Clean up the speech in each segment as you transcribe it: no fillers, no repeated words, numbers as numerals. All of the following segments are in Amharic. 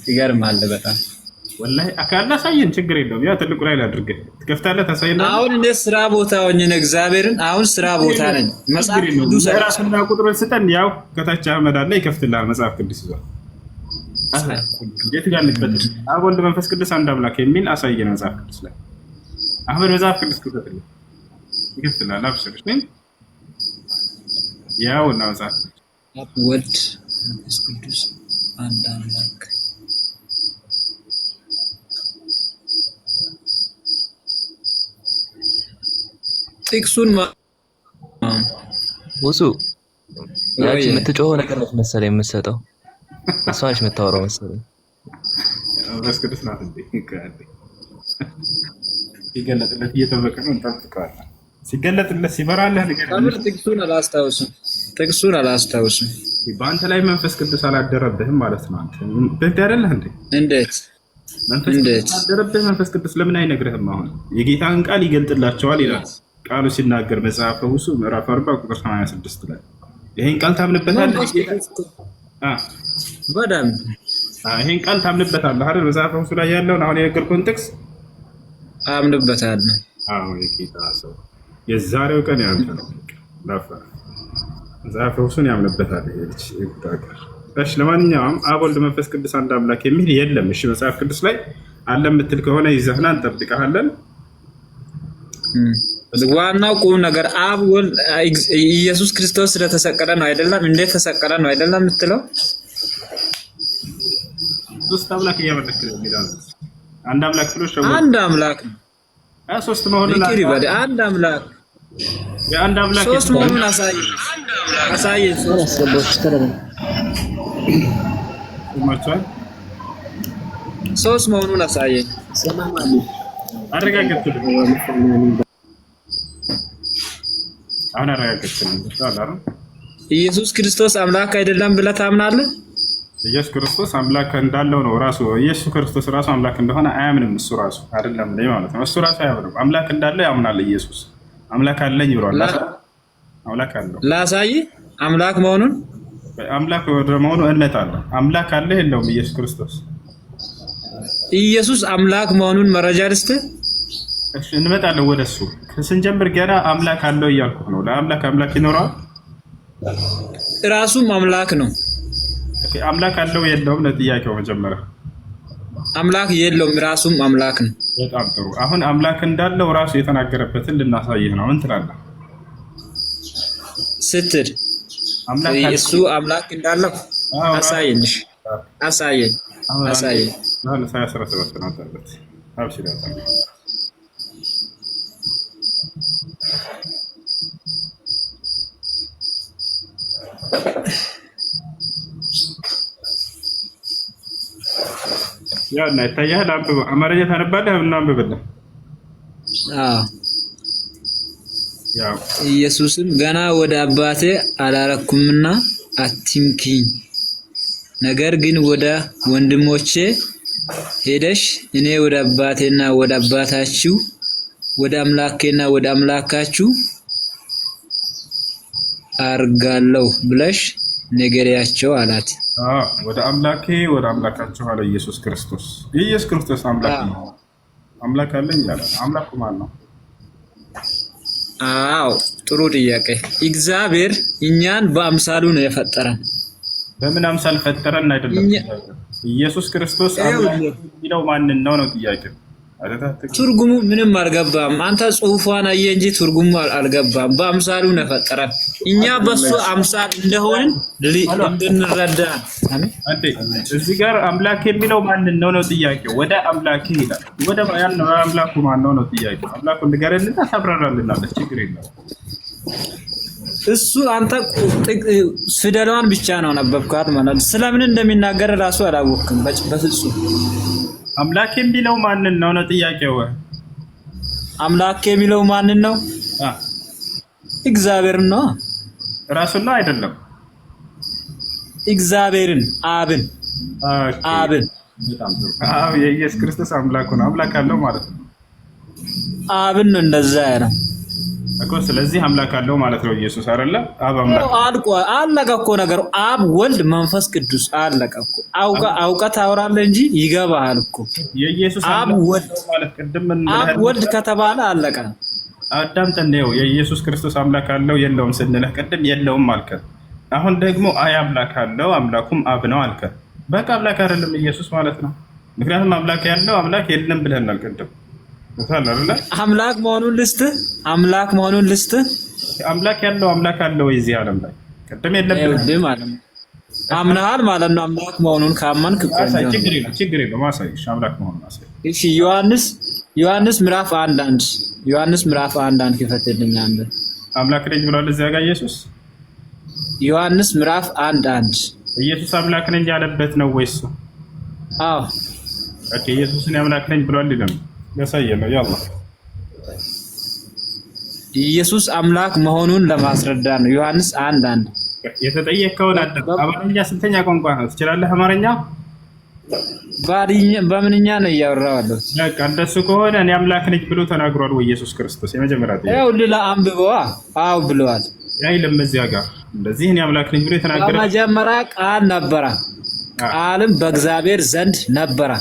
ይገርማል በጣም ወላሂ አካል አሳየን፣ ችግር የለውም። ያ ትልቁ ላይ ላድርግ ትከፍታለህ፣ ታሳየናለህ። አሁን እንደ ስራ ቦታ ሆኜ ነው እግዚአብሔርን አሁን ስራ ቦታ ነኝ። መጽሐፍ ቅዱስ ራስና ቁጥር ስጠን። ያው ከታች አህመድ አለ ይከፍትልሃል። መጽሐፍ ቅዱስ ይዟል። የት ጋር ልክፈት? አብ ወልድ መንፈስ ቅዱስ አንድ አምላክ የሚል አሳየን መጽሐፍ ቅዱስ ላይ። አህመድ መጽሐፍ ቅዱስ ክፈትልህ፣ ይከፍትልሃል። አብሽር ነኝ ያው እና መጽሐፍ አብ ወልድ መንፈስ ቅዱስ አንድ አምላክ ጥቅሱን ውሱ ያቺ የምትጮኸው ነገር ነው መሰለኝ የምትሰጠው እሷ ነች የምታወራው መሰለኝ። መንፈስ ቅዱስ ናት እንዴ? ሲገለጥለት እየተበቀለ እንጠብቀዋለን። ሲገለጥለት ሲበራልህ ነገር ጥቅሱን አላስታውስም። በአንተ ላይ መንፈስ ቅዱስ አላደረብህም ማለት ነው። አንተ በግድ አይደለህ እንዴ? እንዴት አደረብህ? መንፈስ ቅዱስ ለምን አይነግርህም? አሁን የጌታን ቃል ይገልጥላቸዋል ይላል ቃሉ ሲናገር መጽሐፈ ውሱ ምዕራፍ 40 ቁጥር 86 ላይ ይሄን ቃል ታምንበታለህ? በደንብ ይሄን ቃል ታምንበታለህ አይደል? መጽሐፈ ውሱ ላይ ያለውን አሁን የነገርኩህን ጥቅስ አምንበታለሁ። አዎ የጌታ ሰው የዛሬው ቀን ያንተ ነው። ላፈር መጽሐፈ ውሱን ያምንበታል ይሄ ልጅ ይታገር። እሺ ለማንኛውም አብ ወልድ መንፈስ ቅዱስ አንድ አምላክ የሚል የለም። እሺ መጽሐፍ ቅዱስ ላይ አለ የምትል ከሆነ ይዘህና እንጠብቅሃለን። ዋናው ቁም ነገር አብ ወልድ ኢየሱስ ክርስቶስ ስለተሰቀለ ነው አይደለም? እንዴት ተሰቀለ ነው አይደለም የምትለው? ሶስት አምላክ እያመለክ ነው የሚለው አንድ አምላክ ብሎ አንድ አምላክ ነው። ሶስት መሆኑን አንድ አምላክ የአንድ አምላክ ሶስት መሆኑን አሳየ ሶስት መሆኑን አሳየ አረጋግጥልኝ። አሁን አረጋግጥልኝ። ኢየሱስ ክርስቶስ አምላክ አይደለም ብለህ ታምናለህ? ኢየሱስ ክርስቶስ አምላክ እንዳለው ነው ራሱ። ኢየሱስ ክርስቶስ ራሱ አምላክ እንደሆነ አያምንም። እሱ ራሱ አይደለም ላይ ማለት ነው። እሱ ራሱ አያምንም። አምላክ እንዳለ ያምናል። ኢየሱስ አምላክ አለኝ ብሏል። አምላክ አለው። ላሳይ አምላክ መሆኑን አምላክ ወደ መሆኑ እምነት አለ። አምላክ አለ የለውም? ኢየሱስ ክርስቶስ ኢየሱስ አምላክ መሆኑን መረጃ ልስጥህ። እሺ እንመጣለን ወደሱ። ስንጀምር ገና አምላክ አለው እያልኩህ ነው። ለአምላክ አምላክ ይኖረዋል? ራሱም አምላክ ነው። አምላክ አለው የለውም ለጥያቄው መጀመሪያ። አምላክ የለውም ራሱም አምላክ ነው። በጣም ጥሩ። አሁን አምላክ እንዳለው ራሱ የተናገረበትን ልናሳይህ ነው። ምን ትላለህ? ስትል እሱ አምላክ እንዳለው አሳየኝ። አሁን ሳያስረስበት ነው ታለት አብሽራ ያ እና ይታያል። አንብበ አማርኛ ታነባለህ እና አንብበልህ። ያው ኢየሱስም ገና ወደ አባቴ አላረኩምና አትንኪኝ፣ ነገር ግን ወደ ወንድሞቼ ሄደሽ እኔ ወደ አባቴና ወደ አባታችሁ ወደ አምላኬና ወደ አምላካችሁ አርጋለሁ ብለሽ ንገሪያቸው አላት። ወደ አምላኬ ወደ አምላካቸው አለ ኢየሱስ ክርስቶስ። ኢየሱስ ክርስቶስ አምላክ ነው። አምላክ አለኝ ይላል። አምላኩ ማን ነው? አዎ ጥሩ ጥያቄ። እግዚአብሔር እኛን በአምሳሉ ነው የፈጠረን። በምን አምሳል ፈጠረን? አይደለም ኢየሱስ ክርስቶስ አምላክ የሚለው ማንን ነው ነው ጥያቄው። ትርጉሙ ምንም አልገባም። አንተ ጽሑፏን አየህ እንጂ ትርጉሙ አልገባም። በአምሳሉ ነው የፈጠረን። እኛ በሱ አምሳል እንደሆን እንድንረዳ። እዚህ ጋር አምላክ የሚለው ማንን ነው ነው ጥያቄው። ወደ አምላክ ይላል። ወደ ያለው አምላኩ ማን ነው ነው ጥያቄው። አምላኩን ንገረንና ታብራራልናለች። ችግር የለም። እሱ አንተ ፊደሏን ብቻ ነው ነበብካት ማለት ስለምን እንደሚናገር ራሱ አላወቅም በፍጹም። አምላክ የሚለው ማንን ነው ነው ጥያቄው። አምላክ የሚለው ማንን ነው? እግዚአብሔርን ነው። ራሱን ነው አይደለም? እግዚአብሔርን አብን። የኢየሱስ ክርስቶስ አምላኩ ነው። አምላክ አለው ማለት ነው። አብን ነው እንደዛ ያለው። እኮ ስለዚህ አምላክ አለው ማለት ነው ኢየሱስ አይደለ? አብ አምላክ አልቆ አለቀ እኮ ነገሩ። አብ ወልድ መንፈስ ቅዱስ አለቀ እኮ። አውቀ ታወራለህ እንጂ ይገባሃል እኮ። የኢየሱስ አብ ወልድ ማለት ቅድም ምን አብ ወልድ ከተባለ አለቀ። አዳምጠን ነው የኢየሱስ ክርስቶስ አምላክ አለው የለውም ስንልህ ቅድም የለውም አልከን። አሁን ደግሞ አይ አምላክ አለው አምላኩም አብ ነው አልከን። በቃ አምላክ አይደለም ኢየሱስ ማለት ነው። ምክንያቱም አምላክ ያለው አምላክ የለም ብለናል ቅድም። አምላክ መሆኑን ልስት አምላክ ያለው አምላክ አለው እዚህ ዓለም ላይ ቅድም የለም ብለህ ማለት ነው። አምናሃል ማለት ነው። አምላክ መሆኑን ካመንክ ችግር የለውም። ማሳይሽ አምላክ መሆኑን ማሳይ። እሺ ዮሐንስ ምዕራፍ 1:1 ዮሐንስ ምዕራፍ 1:1 ክፈትልኝ። አንተ አምላክ ነኝ ብሏል እዚያ ጋር ኢየሱስ። ዮሐንስ ምዕራፍ 1:1 ኢየሱስ አምላክ ነኝ ያለበት ነው ወይስ? አዎ ኦኬ። ኢየሱስን አምላክ ነኝ ብሏል ይላል ያሳየን ነው ያላ ኢየሱስ አምላክ መሆኑን ለማስረዳት ነው። ዮሐንስ 1:1 የተጠየቀውን አማርኛ ስንተኛ ቋንቋ ነው ትችላለህ? አማርኛ በምንኛ ነው እያወራዋለሁ? በቃ እንደሱ ከሆነ እኔ አምላክ ነኝ ብሎ ተናግሯል ወይ ኢየሱስ ክርስቶስ? የመጀመሪያ ጥያቄ ያው ሌላ አንብበዋ። አዎ ብለዋል። አይልም እዚያ ጋር እንደዚህ እኔ አምላክ ነኝ ብሎ የተናገረ በመጀመሪያ ቃል ነበረ፣ ቃልም በእግዚአብሔር ዘንድ ነበረ፣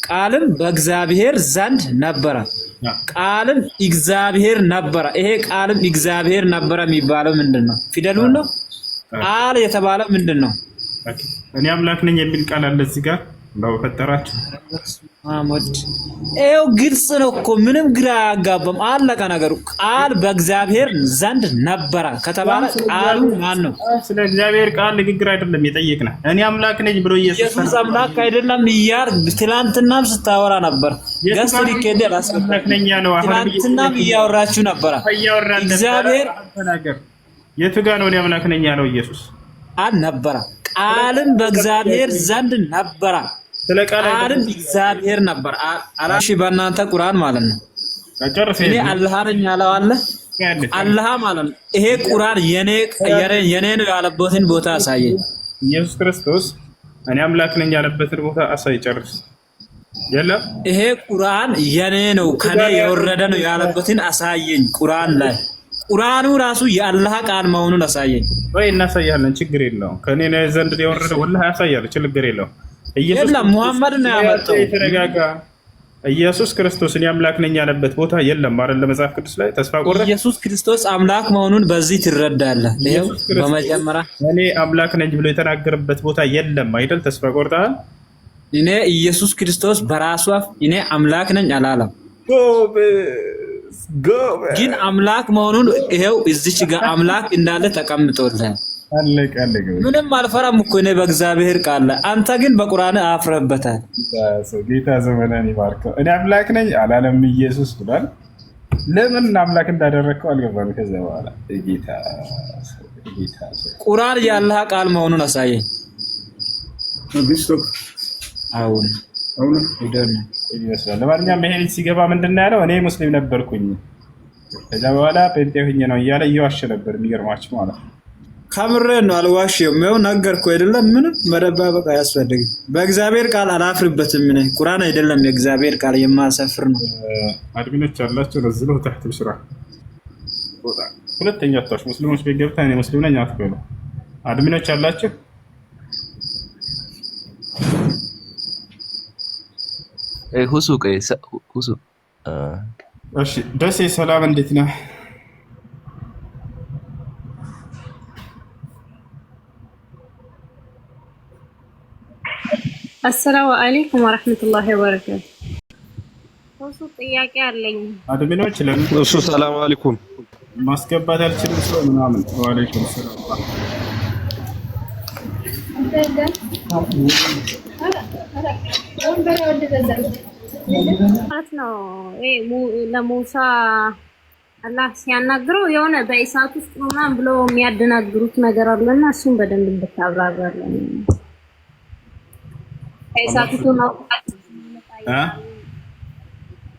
ቃልም በእግዚአብሔር ዘንድ ነበረ፣ ቃልም እግዚአብሔር ነበረ። ይሄ ቃልም እግዚአብሔር ነበረ የሚባለው ምንድነው? ፊደሉን ነው። ቃል የተባለው ምንድነው? እኔ አምላክ ነኝ የሚል ቃል አለ እዚህ ጋር ነው ፈጠራችሁ። አሞድ ኤው ግልጽ ነው እኮ ምንም ግራ አያጋባም። አለቀ ነገሩ። ቃል በእግዚአብሔር ዘንድ ነበረ ከተባለ ቃሉ ማን ነው? ስለ እግዚአብሔር ቃል ንግግር አይደለም የጠየቅነው። እኔ አምላክ ነኝ ብሎ ኢየሱስ አምላክ አይደለም እያር ትላንትናም ስታወራ ነበር። ገስ ሊከደ አምላክ ነኝ ያለው ትላንትናም እያወራችሁ ነበር። እግዚአብሔር ተናገር። የቱ ጋር ነው እኔ አምላክ ነኝ ያለው ኢየሱስ? ነበረ ቃልም በእግዚአብሔር ዘንድ ነበረ። ቃልም እግዚአብሔር ነበር። አላሺ በእናንተ ቁርአን ማለት ነው። እኔ አላህ ነኝ ያለው አለ አላህ ማለት ነው። ይሄ ቁርአን የኔ ነው ያለበትን ቦታ አሳየኝ። ኢየሱስ ክርስቶስ እኔ አምላክ ነኝ ያለበትን ቦታ አሳይ። ጨርስ። የለም ይሄ ቁርአን የኔ ነው ከኔ የወረደ ነው ያለበትን አሳየኝ። ቁርአን ላይ ቁርአኑ ራሱ የአላህ ቃል መሆኑን አሳየኝ። ወይ እናሳያለን፣ ችግር የለውም። ከኔ ነው ዘንድ የወረደ ወላሂ ያሳያል፣ ችግር የለውም። ኢየሱስ ሙሐመድ ነው ያመጣው። ተረጋጋ። ኢየሱስ ክርስቶስ እኔ አምላክ ነኝ ያለበት ቦታ የለም አይደል? መጽሐፍ ቅዱስ ላይ ተስፋ ቆረጥ ኢየሱስ ክርስቶስ አምላክ መሆኑን በዚህ ትረዳለህ። ይሄው በመጀመሪያ እኔ አምላክ ነኝ ብሎ የተናገረበት ቦታ የለም አይደል? ተስፋ ቆርጠሃል። እኔ ኢየሱስ ክርስቶስ በራሱ አፍ እኔ አምላክ ነኝ አላለም። ግን አምላክ መሆኑን ይሄው እዚች ጋር አምላክ እንዳለ ተቀምጦልሃል። ምንም አልፈራም እኮ እኔ በእግዚአብሔር ቃል ላይ፣ አንተ ግን በቁርአን አፍረበታል። ጌታ ዘመናን ይባርከው። እኔ አምላክ ነኝ አላለም ኢየሱስ ብሏል። ለምን አምላክ እንዳደረግከው አልገባም። ከዛ በኋላ ጌታ ቁርአን የአላህ ቃል መሆኑን አሳየኝ። አሁን ይመስላል። ለማንኛውም ይሄ ልጅ ሲገባ ምንድን ነው ያለው? እኔ ሙስሊም ነበርኩኝ ከዛ በኋላ ጴንጤ ሆኜ ነው እያለ እየዋሸ ነበር። የሚገርማችሁ ማለት ነው። ከምሬን ነው፣ አልዋሽም። ይኸው ነገርኩ አይደለም። ምንም መደባበቅ አያስፈልግም። በእግዚአብሔር ቃል አላፍርበትም። እኔ ቁርአን አይደለም የእግዚአብሔር ቃል የማሰፍር ነው። አድሚኖች አላችሁ ለዚህ ነው ታህት ብስራ ሁለተኛ ታሽ ሙስሊሞች ቤት ገብተህ እኔ ሙስሊም ነኝ አትበሉ። አድሚኖች አላችሁ ሁሱ ቆይ ሁሱ እሺ። ደሴ ሰላም እንዴት ነህ? አሰላሙ አለይኩም ወራህመቱላሂ ወበረካቱ። ሁሱ ጥያቄ አለኝ። አድሚኖች ለምን እሱ ሰላም አለይኩም ማስገባት አልችልም ሰው ምናምን። ወአለይኩም ሰላም ነው። ለሙሳ አላህ ሲያናግረው የሆነ በእሳት ውስጥ ነው ምናምን ብሎ የሚያደናግሩት ነገር አለና እሱን በደንብ እንድታብራራለን። ከእሳቱ ነው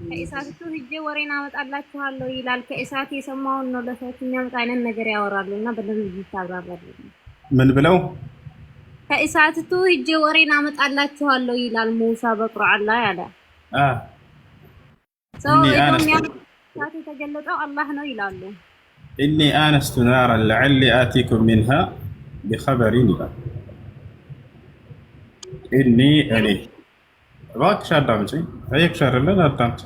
ከእሳቱ ሂጄ ወሬን አመጣላችኋለሁ ይላል። ከእሳት የሰማውን ነው ለሰዎች የሚያመጣ አይነት ነገር ያወራሉና በደንብ እንድታብራራለን። ምን ብለው ከእሳቱ ሂጄ ወሬን አመጣላችኋለሁ ይላል ሙሳ በቁርአን ላይ አለ። እሳት የተገለጠው አላህ ነው ይላሉ። ኢኒ አነስቱ ናራን ለዐሊ አቲኩም ሚንሃ ቢኸበሪን ይላል። ኢኒ እኔ እባክሽ አዳምጪኝ፣ ጠየቅሽ አይደለ? አዳምጪ።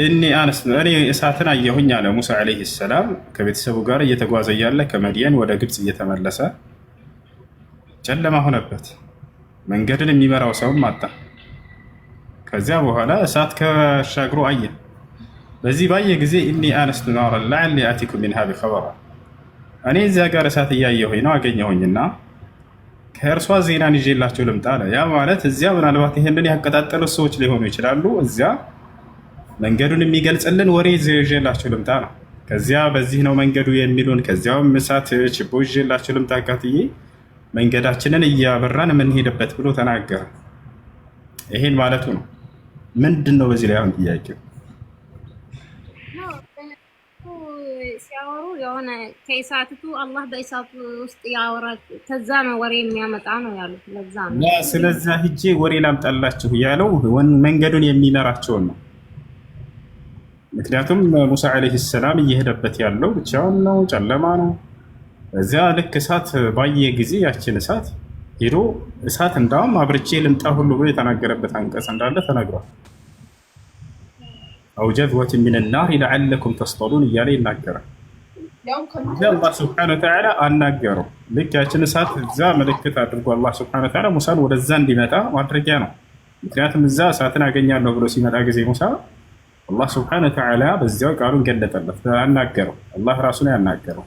ኢኒ አነስቱ እኔ እሳትን አየሁኝ አለ ሙሳ ዓለይሂ ሰላም ከቤተሰቡ ጋር እየተጓዘ እያለ ከመድየን ወደ ግብፅ እየተመለሰ ጨለማ ሆነበት። መንገድን የሚመራው ሰውም አጣ። ከዚያ በኋላ እሳት ከሻግሮ አየ። በዚህ ባየ ጊዜ ኢኒ አነስቱ ናራን ለዐሊ አቲኩም ሚንሃ ቢኸበር፣ እኔ እዚያ ጋር እሳት እያየሁኝ ነው አገኘሁኝና ከእርሷ ዜናን ይዤላቸው ልምጣ አለ። ያ ማለት እዚያ ምናልባት ይሄንን ያቀጣጠሉት ሰዎች ሊሆኑ ይችላሉ። እዚያ መንገዱን የሚገልጽልን ወሬ ይዤላቸው ልምጣ ነው። ከዚያ በዚህ ነው መንገዱ የሚሉን፣ ከዚያውም እሳት ችቦ ይዤላቸው ልምጣ አቃጥዬ መንገዳችንን እያበራን የምንሄድበት ብሎ ተናገረ። ይሄን ማለቱ ነው። ምንድን ነው በዚህ ላይ አሁን ጥያቄው? ሲያወሩ የሆነ ከእሳቱ አላህ በእሳቱ ውስጥ ያወራል፣ ከዛ ነው ወሬ የሚያመጣ ነው ያሉት። ለዛ ነው ስለዛ ሂጄ ወሬ ላምጣላችሁ ያለው መንገዱን የሚመራቸውን ነው። ምክንያቱም ሙሳ ዓለይሂ ሰላም እየሄደበት ያለው ብቻውን ነው፣ ጨለማ ነው። እዚያ ልክ እሳት ባየ ጊዜ ያችን እሳት ሄዶ እሳት እንዳውም አብርቼ ልምጣ ሁሉ ብሎ የተናገረበት አንቀጽ እንዳለ ተነግሯል። አው ጀዝወት ሚን ናር ለዐለኩም ተስጠሉን እያለ ይናገራል። አላህ ስብሐነሁ ወተዓላ አናገረው። ልክ ያችን እሳት እዛ ምልክት አድርጎ አላህ ስብሐነሁ ወተዓላ ሙሳን ወደዛ እንዲመጣ ማድረጊያ ነው። ምክንያቱም እዛ እሳትን አገኛለሁ ብሎ ሲመጣ ጊዜ ሙሳ አላህ ስብሐነሁ ወተዓላ በዚያው ቃሉን ገለጠለት፣ አናገረው። አላህ ራሱ ነው ያናገረው።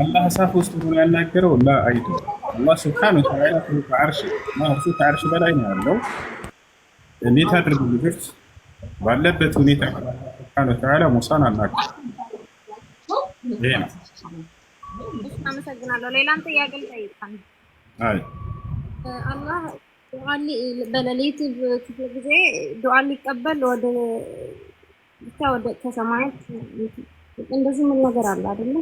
አላህ እሳት ውስጥ ሆኖ ያናገረው ላ አይደለም። አላህ ስብሐነሁ ወተዓላ ከዓርሽ በላይ ነው ያለው። እንዴት አድርጉ ልጆች ባለበት ሁኔታ ስብሐነሁ ወተዓላ ሙሳን አናገረው። ይሄ ነው። አመሰግናለሁ። ሌላም ጥያቄ ልጠይቃለሁ። አይ አላህ በሌሊት ክፍለ ጊዜ ዱዓ ሊቀበል ወደ ከሰማያት እንደዚህ ምን ነገር አለ አይደለ?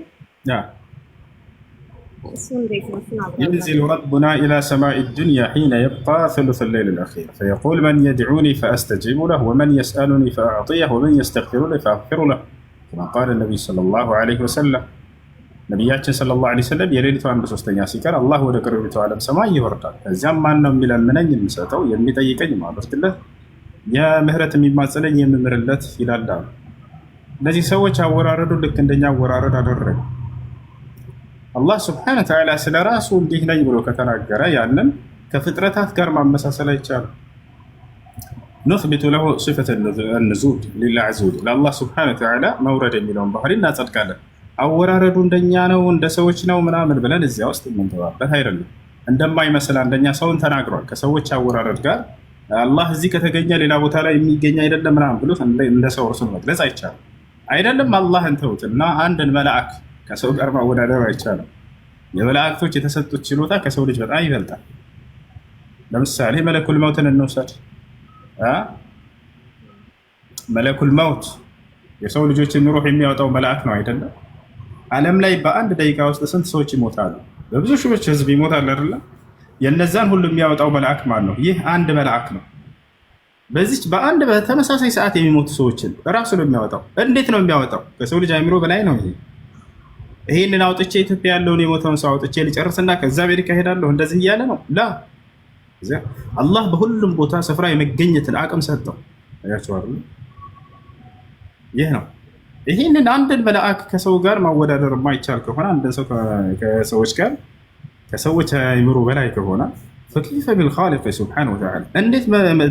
ينزل ربنا إلى سماء الدنيا حين يبقى ثلث الليل الأخير فيقول من يدعوني فأستجيب له ومن يسألني فأعطيه ومن يستغفر لي فأغفر له كما قال النبي صلى الله عليه وسلم. ነቢያችን ሰለላሁ ዐለይሂ ወሰለም የሌሊቱ 1/3 ሲቀር አላህ ወደ ቅርቢቱ ዓለም ሰማይ ይወርዳል። ከዚያም ማን ነው የሚለምነኝ የሚሰጠው፣ የሚጠይቀኝ የማደርግለት፣ የምህረት የሚማጸነኝ የምምርለት ይላል። እነዚህ ሰዎች አወራረዱ ልክ እንደኛ አወራረድ አደረገ። አላህ ስብሐነሁ ወተዓላ ስለ ራሱ እንዲህ ነኝ ብሎ ከተናገረ ያንን ከፍጥረታት ጋር ማመሳሰል አይቻልም። ኑስቢቱ ለሁ ሲፈተ ኑዙል ሊላሂ ዐዘ ወጀል፣ ለአላህ ስብሐነሁ ወተዓላ መውረድ የሚለውን ባህሪ እናጸድቃለን። አወራረዱ እንደኛ ነው እንደ ሰዎች ነው ምናምን ብለን እዚያ ውስጥ የምንገባበት አይደለም። እንደማይመስል አንደኛ ሰውን ተናግሯል። ከሰዎች አወራረድ ጋር አላህ እዚህ ከተገኘ ሌላ ቦታ ላይ የሚገኝ አይደለም ምናምን ብሎ እንደ ሰው እርሱን መግለጽ አይቻልም። አይደለም አላህን ተውት እና አንድን መልአክ ከሰው ጋር ማወዳደር አይቻልም። የመላእክቶች የተሰጡት ችሎታ ከሰው ልጅ በጣም ይበልጣል። ለምሳሌ መለኩል መውትን እንውሰድ። መለኩል መውት የሰው ልጆችን ሩህ የሚያወጣው መልአክ ነው አይደለም? ዓለም ላይ በአንድ ደቂቃ ውስጥ ስንት ሰዎች ይሞታሉ? በብዙ ሺዎች ህዝብ ይሞታል አይደለ? የነዛን ሁሉ የሚያወጣው መልአክ ማን ነው? ይህ አንድ መልአክ ነው። በዚች በአንድ በተመሳሳይ ሰዓት የሚሞቱ ሰዎችን ራሱ ነው የሚያወጣው። እንዴት ነው የሚያወጣው? ከሰው ልጅ አእምሮ በላይ ነው። ይሄንን አውጥቼ ኢትዮጵያ ያለውን የሞተውን ሰው አውጥቼ ሊጨርስና ከዛ አሜሪካ ሄዳለሁ እንደዚህ እያለ ነው ላ አላህ በሁሉም ቦታ ስፍራ የመገኘትን አቅም ሰጠው። አያችኋል? ይህ ነው። ይህንን አንድን መልአክ ከሰው ጋር ማወዳደር የማይቻል ከሆነ አንድን ሰው ከሰዎች ጋር ከሰዎች አእምሮ በላይ ከሆነ ፈኪፈ ቢልኻሊቅ ሱብሓነሁ ወተዓላ እንዴት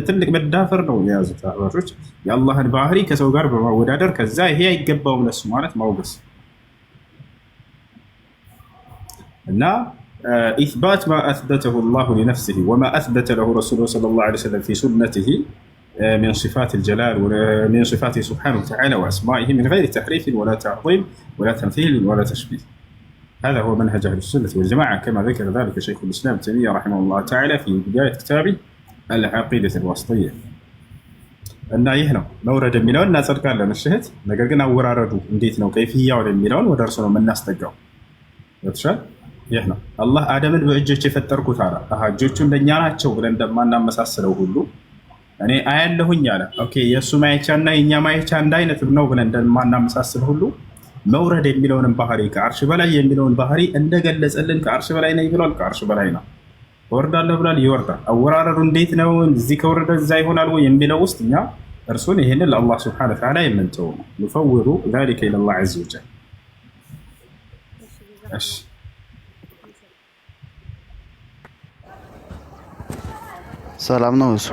ትልቅ መዳፈር ነው የያዙት አባቶች የአላህን ባህሪ ከሰው ጋር በማወዳደር ከዛ ይሄ አይገባውም ለሱ ማለት ማውገስ እና ኢስባት ማ አስበተሁ ላሁ ሊነፍሲሂ ወማ አስበተ ለሁ ረሱሉሁ ሰለላሁ ዐለይሂ ወሰለም ፊ ሱነቲሂ من صفات الجلال ومن صفاته سبحانه وتعالى وأسمائه من غير تحريف ولا تعظيم ولا تمثيل ولا تشبيه. هذا هو منهج أهل السنة والجماعة كما ذكر ذلك شيخ الإسلام ابن تيمية رحمه الله تعالى في بداية كتابه العقيدة الواسطية. أن يهنا مورد الميلون الناس قال لنا الشهد نقلنا وراردوا نديتنا وكيفية ولا الميلون ودرسنا من الناس تقعوا. يتشال يهنا الله آدم بأجج فتركوا تعالى أهجوتشون دنيانا تشوف لأن ما نام مساسله كله እኔ አያለሁኝ አለ። ኦኬ የእሱ ማየቻና የእኛ ማየቻ አንድ አይነት ነው ብለን እንደማናመሳስል ሁሉ መውረድ የሚለውንም ባህሪ ከአርሽ በላይ የሚለውን ባህሪ እንደገለጸልን ከአርሽ በላይ ነኝ ብሏል። ከአርሽ በላይ ነው። እወርዳለሁ ብሏል። ይወርዳል። አወራረዱ እንዴት ነው? እዚህ ከወረደ እዛ ይሆናል ወይ የሚለው ውስጥ እኛ እርሱን ይህንን ለአላህ ስብሐነሁ ወተዓላ የምንተው ነው። ንፈውሩ ዛሊከ ኢለላህ ዐዘ ወጀል። እሺ ሰላም ነው እሱ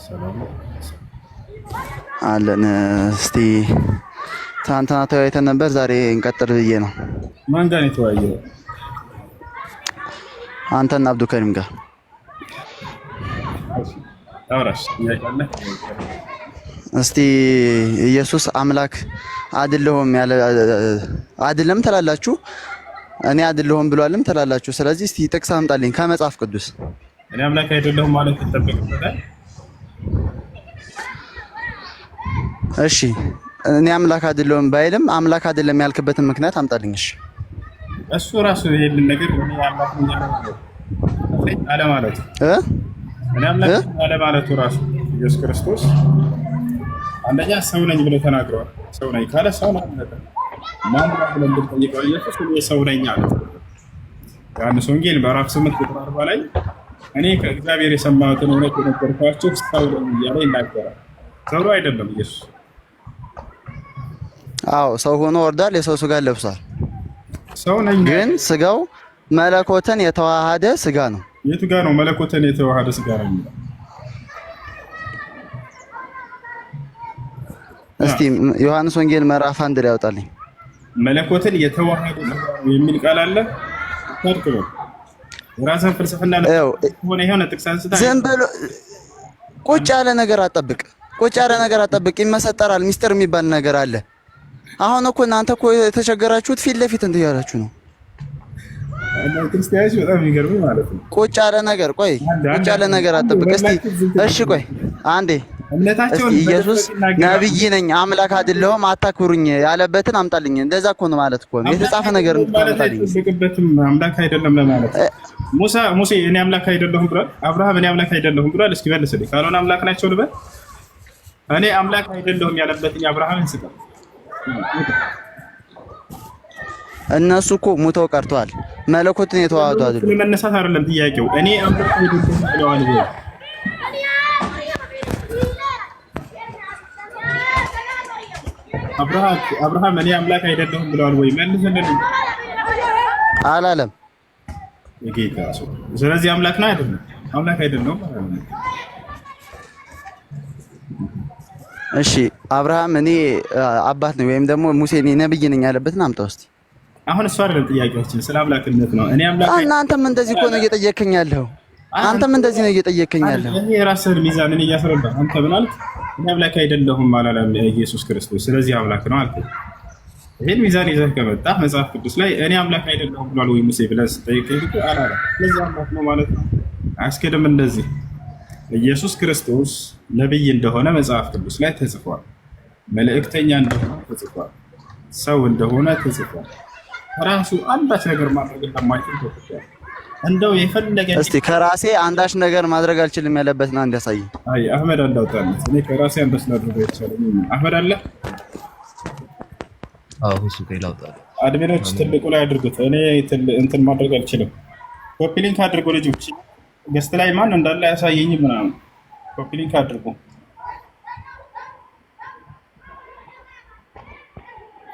ሰላም አለን። እስቲ ትናንትና ተወያይተን ነበር፣ ዛሬ እንቀጥል ብዬ ነው። ማን ጋር ነው የተወያየው? አንተና አብዱከሪም ጋር። አውራሽ ያያለ እስቲ ኢየሱስ አምላክ አይደለሁም ያለ አይደለም ትላላችሁ፣ እኔ አይደለሁም ብሏልም ትላላችሁ። ስለዚህ እስቲ ጥቅስ አምጣልኝ ከመጽሐፍ ቅዱስ። እኔ አምላክ አይደለሁም ማለት ይጠበቅበታል። እሺ እኔ አምላክ አይደለሁም ባይልም አምላክ አይደለም ያልክበትን ምክንያት አምጣልኝ። እሺ እሱ ራሱ ይሄንን ነገር እኔ አምላክ ነኝ አለ ማለት እኔ አምላክ አለ ማለቱ ራሱ ኢየሱስ ክርስቶስ አንደኛ ሰው ነኝ ብሎ ተናግሯል። ሰው ነኝ ካለ ሰው ነው ማለት ነው። ማን ብለን ብንጠይቀው ኢየሱስ እኔ ሰው ነኝ አለ። ዮሐንስ ወንጌል ምዕራፍ 8 ቁጥር 40 ላይ እኔ ከእግዚአብሔር የሰማሁትን እውነት የነገርኳችሁ ሰው ነኝ እያለ ይናገራል። ሰው አይደለም ኢየሱስ። አዎ ሰው ሆኖ ወርዷል፣ የሰው ስጋ ለብሷል። ሰው ነኝ ግን ስጋው መለኮትን የተዋሃደ ስጋ ነው። የቱ ጋር ነው መለኮትን የተዋሃደ ስጋ ነው የሚለው? እስቲ ዮሐንስ ወንጌል ምዕራፍ 1 ላይ ያወጣልኝ። መለኮትን የተዋሃደ የሚል ቃል አለ። ታርቀው ራስን ፍልስፍና ሆነ የሆነ ጥቅስ አንስታ ዝም ብሎ ቁጭ ያለ ነገር አጠብቅ፣ ቁጭ ያለ ነገር አጠብቅ። ይመሰጠራል። ሚስጥር የሚባል ነገር አለ። አሁን እኮ እናንተ እኮ የተቸገራችሁት ፊት ለፊት እንትን ያላችሁ ነው። ክርስቲያኖች በጣም የሚገርም ማለት ነው። ቁጭ ያለ ነገር ቆይ፣ ቁጭ ያለ ነገር አጠብቅ እስቲ። እሺ ቆይ አንዴ እስቲ ኢየሱስ ነብይ ነኝ አምላክ አይደለሁም አታክብሩኝ ያለበትን አምጣልኝ። እንደዛ እኮ ነው ማለት እኮ ነው የተጻፈ ነገር እንድታመጣልኝ። በቅበትም አምላክ አይደለም ለማለት ሙሴ እኔ አምላክ አይደለሁም ብሏል። አብርሃም እኔ አምላክ አይደለሁም ብሏል። እስኪ መልስልኝ። ካልሆነ አምላክ ናቸው ልበል? እኔ አምላክ አይደለሁም ያለበትን አብርሃምን ስጠው። እነሱ እኮ ሙተው ቀርተዋል። መለኮትን የተዋሃዱ አይደሉም። መነሳት አይደለም ጥያቄው። እኔ አምላክ አይደለሁም ብለዋል። አብርሃም እኔ አምላክ አይደለሁም ብለዋል ወይ? መልስልን። አላለም የጌታ ሰው። ስለዚህ አምላክ ነው አይደለም? አምላክ አይደለሁም ማለት ነው። እሺ አብርሃም እኔ አባት ነው ወይም ደግሞ ሙሴ እኔ ነብይ ነኝ ያለበትን አምጣው እስቲ። አሁን እሱ አይደለም ጥያቄያችን፣ ስለ አምላክነት ነው። እኔ አምላክ እናንተም እንደዚህ እኮ ነው እየጠየከኝ ያለው። አንተም እንደዚህ ነው እየጠየከኝ ያለው። እኔ የራስህን ሚዛን እኔ እያስረዳሁ አንተ ምን አልክ? እኔ አምላክ አይደለሁም አላለም ኢየሱስ ክርስቶስ። ስለዚህ አምላክ ነው አልክ። ይሄን ሚዛን ይዘህ ከመጣህ መጽሐፍ ቅዱስ ላይ እኔ አምላክ አይደለሁም ብሏል ወይ ሙሴ ብለህ ስጠይቀኝ እኮ አላለም። ስለዚህ አምላክ ነው ማለት ነው። አያስኬድም። እንደዚህ ኢየሱስ ክርስቶስ ነብይ እንደሆነ መጽሐፍ ቅዱስ ላይ ተጽፏል። መልእክተኛ እንደሆነ ተጽፏል። ሰው እንደሆነ ተጽፏል። ራሱ አንዳች ነገር ማድረግ እንደማይችል ተጽፏል። እንደው የፈለገ እስቲ ከራሴ አንዳች ነገር ማድረግ አልችልም ያለበትን አንድ ያሳይ። አይ አህመድ እንዳውጣለት እኔ ከራሴ አንዳች ነገር አይቻልም። አህመድ አለ? አዎ እሱ ከላውጣለ አድሚኖች ትልቁ ላይ አድርጉት። እኔ እንትን ማድረግ አልችልም። ኮፒ ሊንክ አድርጉ። ልጆች ገስት ላይ ማን እንዳለ ያሳየኝ ምናምን ኮፒ ሊንክ አድርጉ።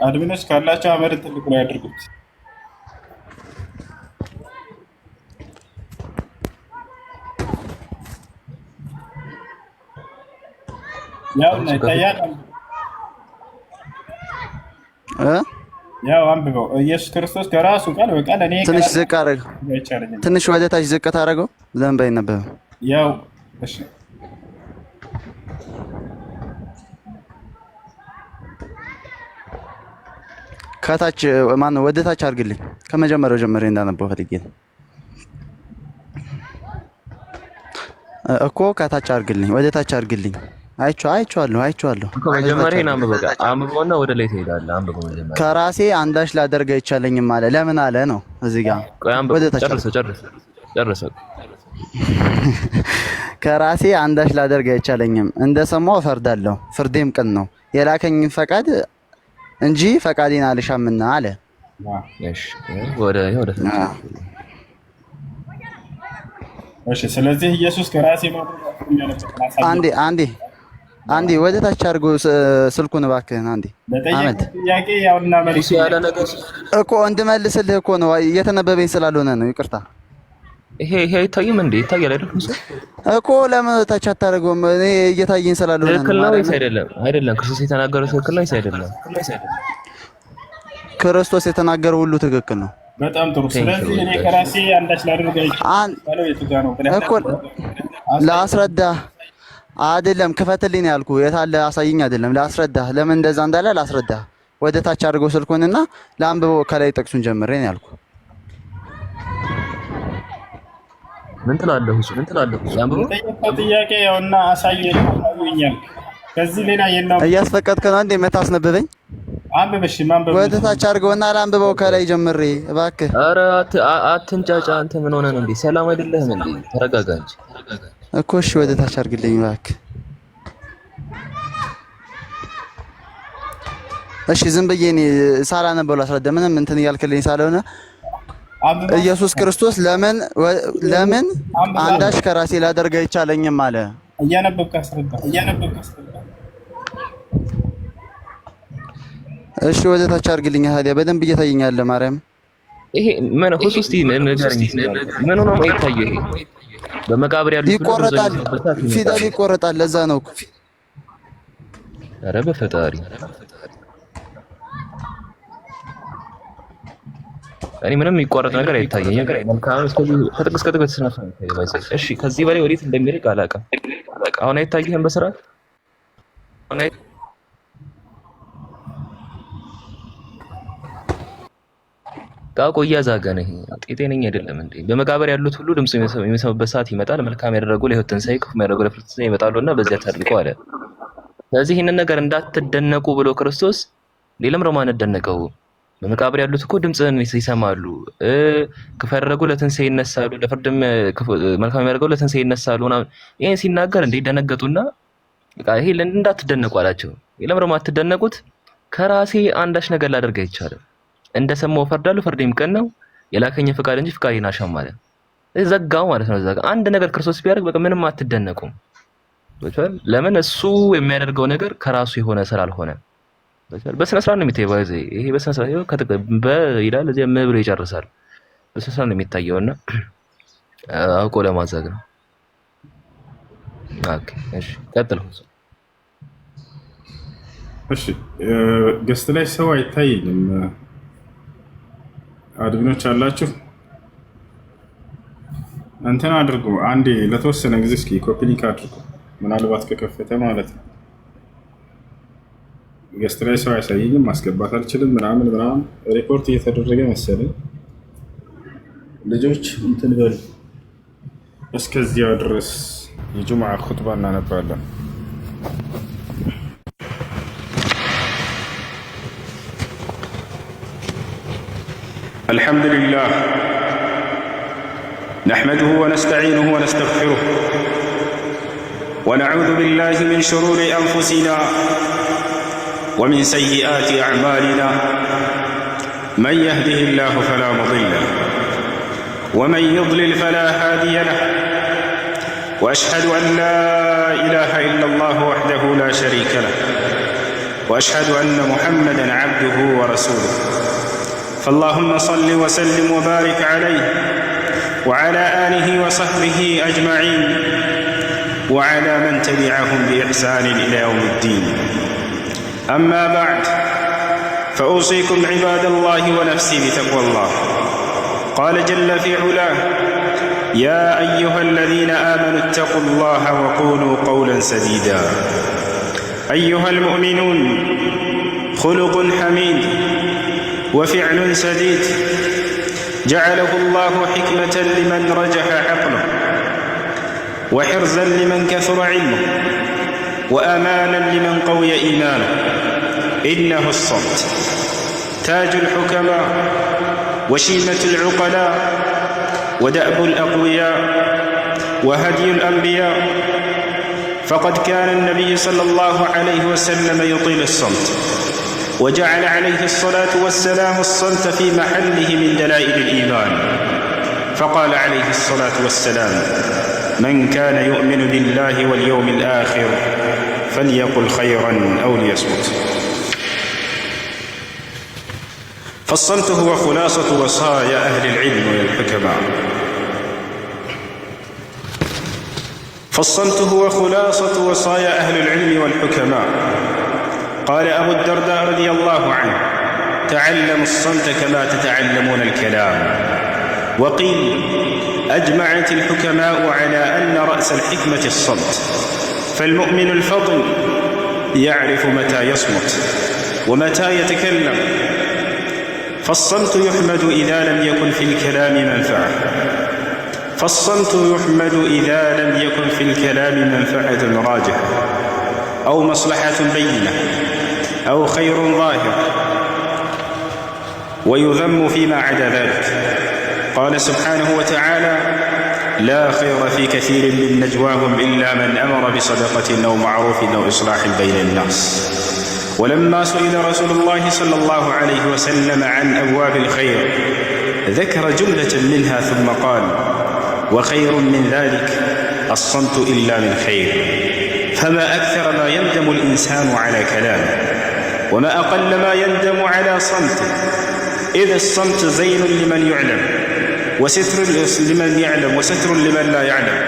አድሚኖች ካላቸው አህመድን ትልቁ ላይ አድርጉት። ያው ይታያል። ያው አንብበው። ኢየሱስ ክርስቶስ ከራሱ ቃል በቃል እኔ ትንሽ ዝቅ አደረገው። ትንሽ ወደ ታች ዝቅ ታደርገው ዘንበ ይነበብ። ያው እሺ ከታች ማነው ወደ ታች አድርግልኝ። ከመጀመሪያው ጀምሬ እንዳነበው ፈልጌ ነው እኮ። ከታች አድርግልኝ፣ ወደ ታች አድርግልኝ። አይቼዋለሁ። መጀመሪያ አንብበውና ወደ ላይ ትሄዳለህ። አንብበው መጀመሪያ። ከራሴ አንዳች ላደርግ አይቻለኝም አለ። ለምን አለ ነው እዚህ ጋር። ወደ ታች ጨርሰው። ከራሴ አንዳች ላደርግ አይቻለኝም። እንደሰማው እፈርዳለሁ፣ ፍርዴም ቅን ነው። የላከኝን ፈቃድ እንጂ ፈቃዴን አልሻምና አለ። እሺ ወደ እሺ። ስለዚህ ኢየሱስ ከራሴ አንዴ ወደ ታች አድርጎ ስልኩን እባክህን አንዴ። አመድ ጥያቄ ያውና መልስ ያለ ነገር እኮ እንድመልስልህ እኮ ነው፣ እየተነበበኝ ስላልሆነ ነው። ይቅርታ። ይሄ አይታይም እንዴ? ይታያል አይደል? እኮ ለምን ታች አታደርገውም? እኔ እየታየኝ ስላልሆነ ነው። ትክክል ነው ወይስ አይደለም? አይደለም። ክርስቶስ የተናገረው ትክክል ነው ወይስ አይደለም? ክርስቶስ የተናገረው ሁሉ ትክክል ነው። በጣም ጥሩ። ስለዚህ እኔ ከራሴ አንዳች ላደርግ እኮ ላስረዳ አይደለም፣ ክፈትልኝ ያልኩ የታለ አሳይኝ አይደለም፣ ላስረዳ ለምን እንደዛ እንዳለ ላስረዳ። ወደ ታች አድርገው ስልኩንና ለአንብበው ከላይ ጥቅሱን ጀምሬ ነው ያልኩ። ምን ትላለህ? ያንብበው ጥያቄ ያውና አሳየኝ። ከዚህ ሌላ የለም። እያስፈቀድክ ነው እንዴ የምታስነብበኝ? አንብበሽ ማንበብ ወደ ታች አድርገውና ለአንብበው ከላይ ጀምሬ እባክህ። ኧረ አትንጫጫ። አንተ ምን ሆነህ ነው እንዴ? ሰላም አይደለህም እንዴ? ተረጋጋ እንጂ እኮ። እሺ ወደ ታች አድርግልኝ እባክህ። እሺ ዝም ብዬ እኔ ሳላነበው ላስረዳ። ምንም እንትን እያልክልኝ ሳልሆነ ኢየሱስ ክርስቶስ ለምን አንዳች ከራሴ ላደርግ አይቻለኝም አለ። እያነበብክ አስረዳ። እሺ ወደ ታች አድርግልኝ ታዲያ። በደንብ እየታየኛል ማርያም። ይሄ ምን ሆስቲ ነገርኝ። ምን ሆኖ ነው የታየው? ይሄ በመቃብር ያሉት ይቆረጣል፣ ፊደል ይቆረጣል። ለዛ ነው እኮ። ኧረ በፈጣሪ እኔ ምንም የሚቋረጥ ነገር አይታየኝም። መልካም ከጥቅስ ተስናፋ ነው። እሺ ከዚህ በላይ ወዴት እንደሚርቅ አላውቅም። አሁን አይታየህም በስርዓት ቃቆ እያዛገ ነው። ይሄ ጤነኛ አይደለም እንዴ? በመቃብር ያሉት ሁሉ ድምጽ የሚሰሙበት ሰዓት ይመጣል። መልካም ያደረጉ ለሕይወት ትንሣኤ፣ ክፉ ያደረጉ ለፍርድ ትንሣኤ ይመጣሉና በዚያ ታድርቀው አለ። ስለዚህ ይህንን ነገር እንዳትደነቁ ብሎ ክርስቶስ ሌላም ሮማን እንደነቀው። በመቃብር ያሉት እኮ ድምጽን ይሰማሉ። ክፉ ያደረጉ ለትንሣኤ ይነሳሉ፣ ለፍርድም መልካም ያደረጉ ለትንሣኤ ይነሳሉ። ይሄን ሲናገር እንዴ ደነገጡና በቃ ይሄ እንዳትደነቁ አላቸው። ሌላም ሮማን አትደነቁት፣ ከራሴ አንዳች ነገር ላደርግ አይቻልም። እንደሰማው ፈርዳለሁ፣ ፍርዴም ቅን ነው። የላከኝ ፈቃድ እንጂ ፈቃዴን አልሻም ማለት ዘጋው ማለት ነው። ዘጋ አንድ ነገር ክርስቶስ ቢያደርግ በቃ ምንም አትደነቁም። በቻል ለምን እሱ የሚያደርገው ነገር ከራሱ የሆነ ስላልሆነ በቻል በስነ ስርዓት ነው የሚታየው። ይሄ በስነ ስርዓት ይላል እዚህ ብሎ ይጨርሳል። በስነ ስርዓት ነው የሚታየውና አውቆ ለማዘግ ነው። ኦኬ እሺ ቀጥል። እሺ ገስት ላይ ሰው አይታየኝም። አድሚኖች አላችሁ እንትን አድርጉ። አንዴ ለተወሰነ ጊዜ እስኪ ኮፒ ሊንክ አድርጉ፣ ምናልባት ከከፈተ ማለት ነው። ገስት ላይ ሰው አያሳየኝም፣ ማስገባት አልችልም ምናምን ሪፖርት እየተደረገ መሰለኝ። ልጆች እንትን በሉ። እስከዚያው ድረስ የጁምዓ ኹጥባ እናነባለን። الحمد لله نحمده ونستعينه ونستغفره ونعوذ بالله من شرور أنفسنا ومن سيئات أعمالنا من يهده الله فلا مضل له ومن يضلل فلا هادي له وأشهد أن لا إله إلا الله وحده لا شريك له وأشهد أن محمدًا عبده ورسوله فاللهم صل وسلم وبارك عليه وعلى آله وصحبه أجمعين وعلى من تبعهم بإحسان إلى يوم الدين. أما بعد فأوصيكم عباد الله ونفسي بتقوى الله. قال جل في علاه: يا أيها الذين آمنوا اتقوا الله وقولوا قولا سديدا. أيها المؤمنون، خلق حميد وفعل سديد جعله الله حكمة لمن رجح عقله وحرزا لمن كثر علمه وأمانا لمن قوي إيمانه. إنه الصمت تاج الحكماء وشيمة العقلاء ودأب الأقوياء وهدي الأنبياء، فقد كان النبي صلى الله عليه وسلم يطيل الصمت، وجعل عليه الصلاة والسلام الصمت في محله من دلائل الإيمان، فقال عليه الصلاة والسلام: من كان يؤمن بالله واليوم الآخر فليقل خيرا أو ليصمت. فالصمت هو خلاصة وصايا أهل العلم والحكماء. فالصمت هو خلاصة وصايا أهل العلم والحكماء. قال أبو الدرداء رضي الله عنه: تعلموا الصمت كما تتعلمون الكلام. وقيل: أجمعت الحكماء على أن رأس الحكمة الصمت، فالمؤمن الفطن يعرف متى يصمت ومتى يتكلم. فالصمت يحمد إذا لم يكن في الكلام منفعة، فالصمت يحمد إذا لم يكن في الكلام منفعة راجحة أو مصلحة بينة أو خير ظاهر، ويذم فيما عدا ذلك. قال سبحانه وتعالى: لا خير في كثير من نجواهم إلا من أمر بصدقة أو معروف أو إصلاح بين الناس. ولما سئل رسول الله صلى الله عليه وسلم عن أبواب الخير ذكر جملة منها ثم قال: وخير من ذلك الصمت إلا من خير. فما أكثر ما يندم الإنسان على كلامه، وما أقل ما يندم على صمته، إذ الصمت زين لمن يعلم وستر لمن يعلم وستر لمن لا يعلم.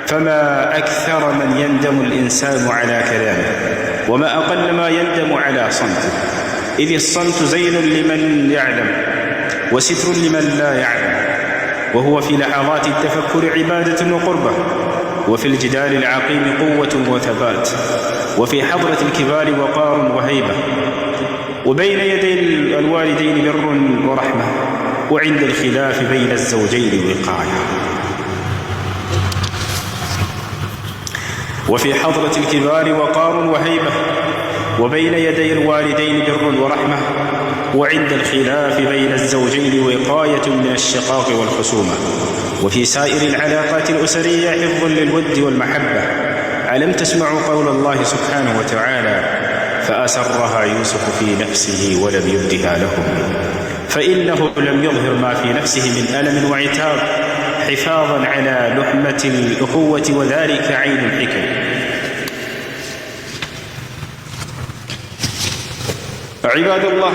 فما أكثر من يندم الإنسان على كلامه، وما أقل ما يندم على صمته، إذ الصمت زين لمن يعلم وستر لمن لا يعلم. وهو في لحظات التفكر عبادة وقربة، وفي الجدال العقيم قوة وثبات، وفي حضرة الكبار وقار وهيبة، وبين يدي الوالدين بر ورحمة، وعند الخلاف بين الزوجين وقاية. وفي حضرة الكبار وقار وهيبة، وبين يدي الوالدين بر ورحمة، وعند الخلاف بين الزوجين وقاية من الشقاق والخصومة. وفي سائر العلاقات الأسرية حفظ للود والمحبة. ألم تسمعوا قول الله سبحانه وتعالى: فأسرها يوسف في نفسه ولم يبدها لهم، فإنه لم يظهر ما في نفسه من ألم وعتاب، حفاظا على لحمة الأخوة، وذلك عين الحكم. عباد الله،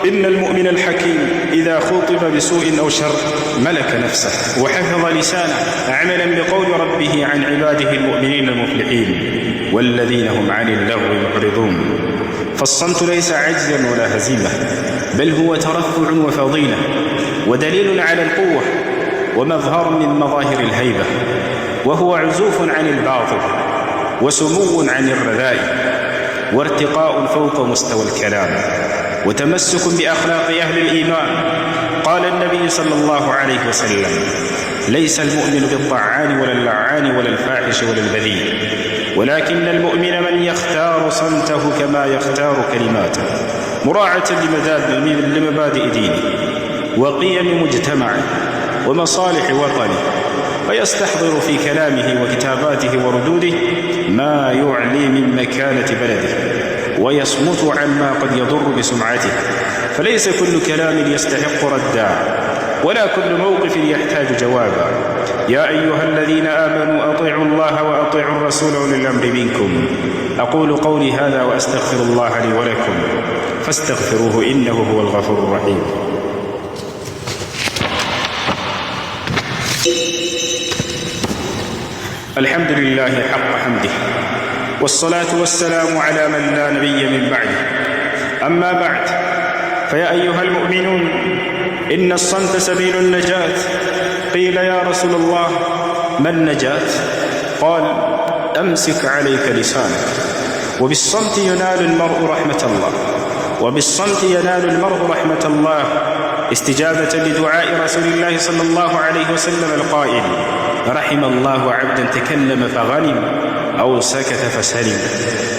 إن المؤمن الحكيم إذا خوطب بسوء أو شر ملك نفسه وحفظ لسانه عملا بقول ربه عن عباده المؤمنين المفلحين: والذين هم عن اللغو معرضون. فالصمت ليس عجزا ولا هزيمة، بل هو ترفع وفضيلة، ودليل على القوة، ومظهر من مظاهر الهيبة، وهو عزوف عن الباطل، وسمو عن الرذائل، وارتقاء فوق مستوى الكلام، وتمسك بأخلاق أهل الإيمان. قال النبي صلى الله عليه وسلم: ليس المؤمن بالطعان ولا اللعان ولا الفاحش ولا البذيء، ولكن المؤمن من يختار صمته كما يختار كلماته، مراعاة لمبادئ دينه وقيم مجتمعه ومصالح وطنه، فيستحضر في كلامه وكتاباته وردوده ما يعلي من مكانة بلده، ويصمت عما قد يضر بسمعته. فليس كل كلام يستحق ردا، ولا كل موقف يحتاج جوابا. يا أيها الذين آمنوا أطيعوا الله وأطيعوا الرسول أولي الأمر منكم. أقول قولي هذا وأستغفر الله لي ولكم، فاستغفروه إنه هو الغفور الرحيم. الحمد لله حق حمده، والصلاة والسلام على من لا نبي من بعده. أما بعد، فيا أيها المؤمنون، إن الصمت سبيل النجاة. قيل: يا رسول الله، ما النجاة؟ قال: أمسك عليك لسانك. وبالصمت ينال المرء رحمة الله، وبالصمت ينال المرء رحمة الله، استجابة لدعاء رسول الله صلى الله عليه وسلم القائل: رحم الله عبدا تكلم فغنم أو سكت فسلم.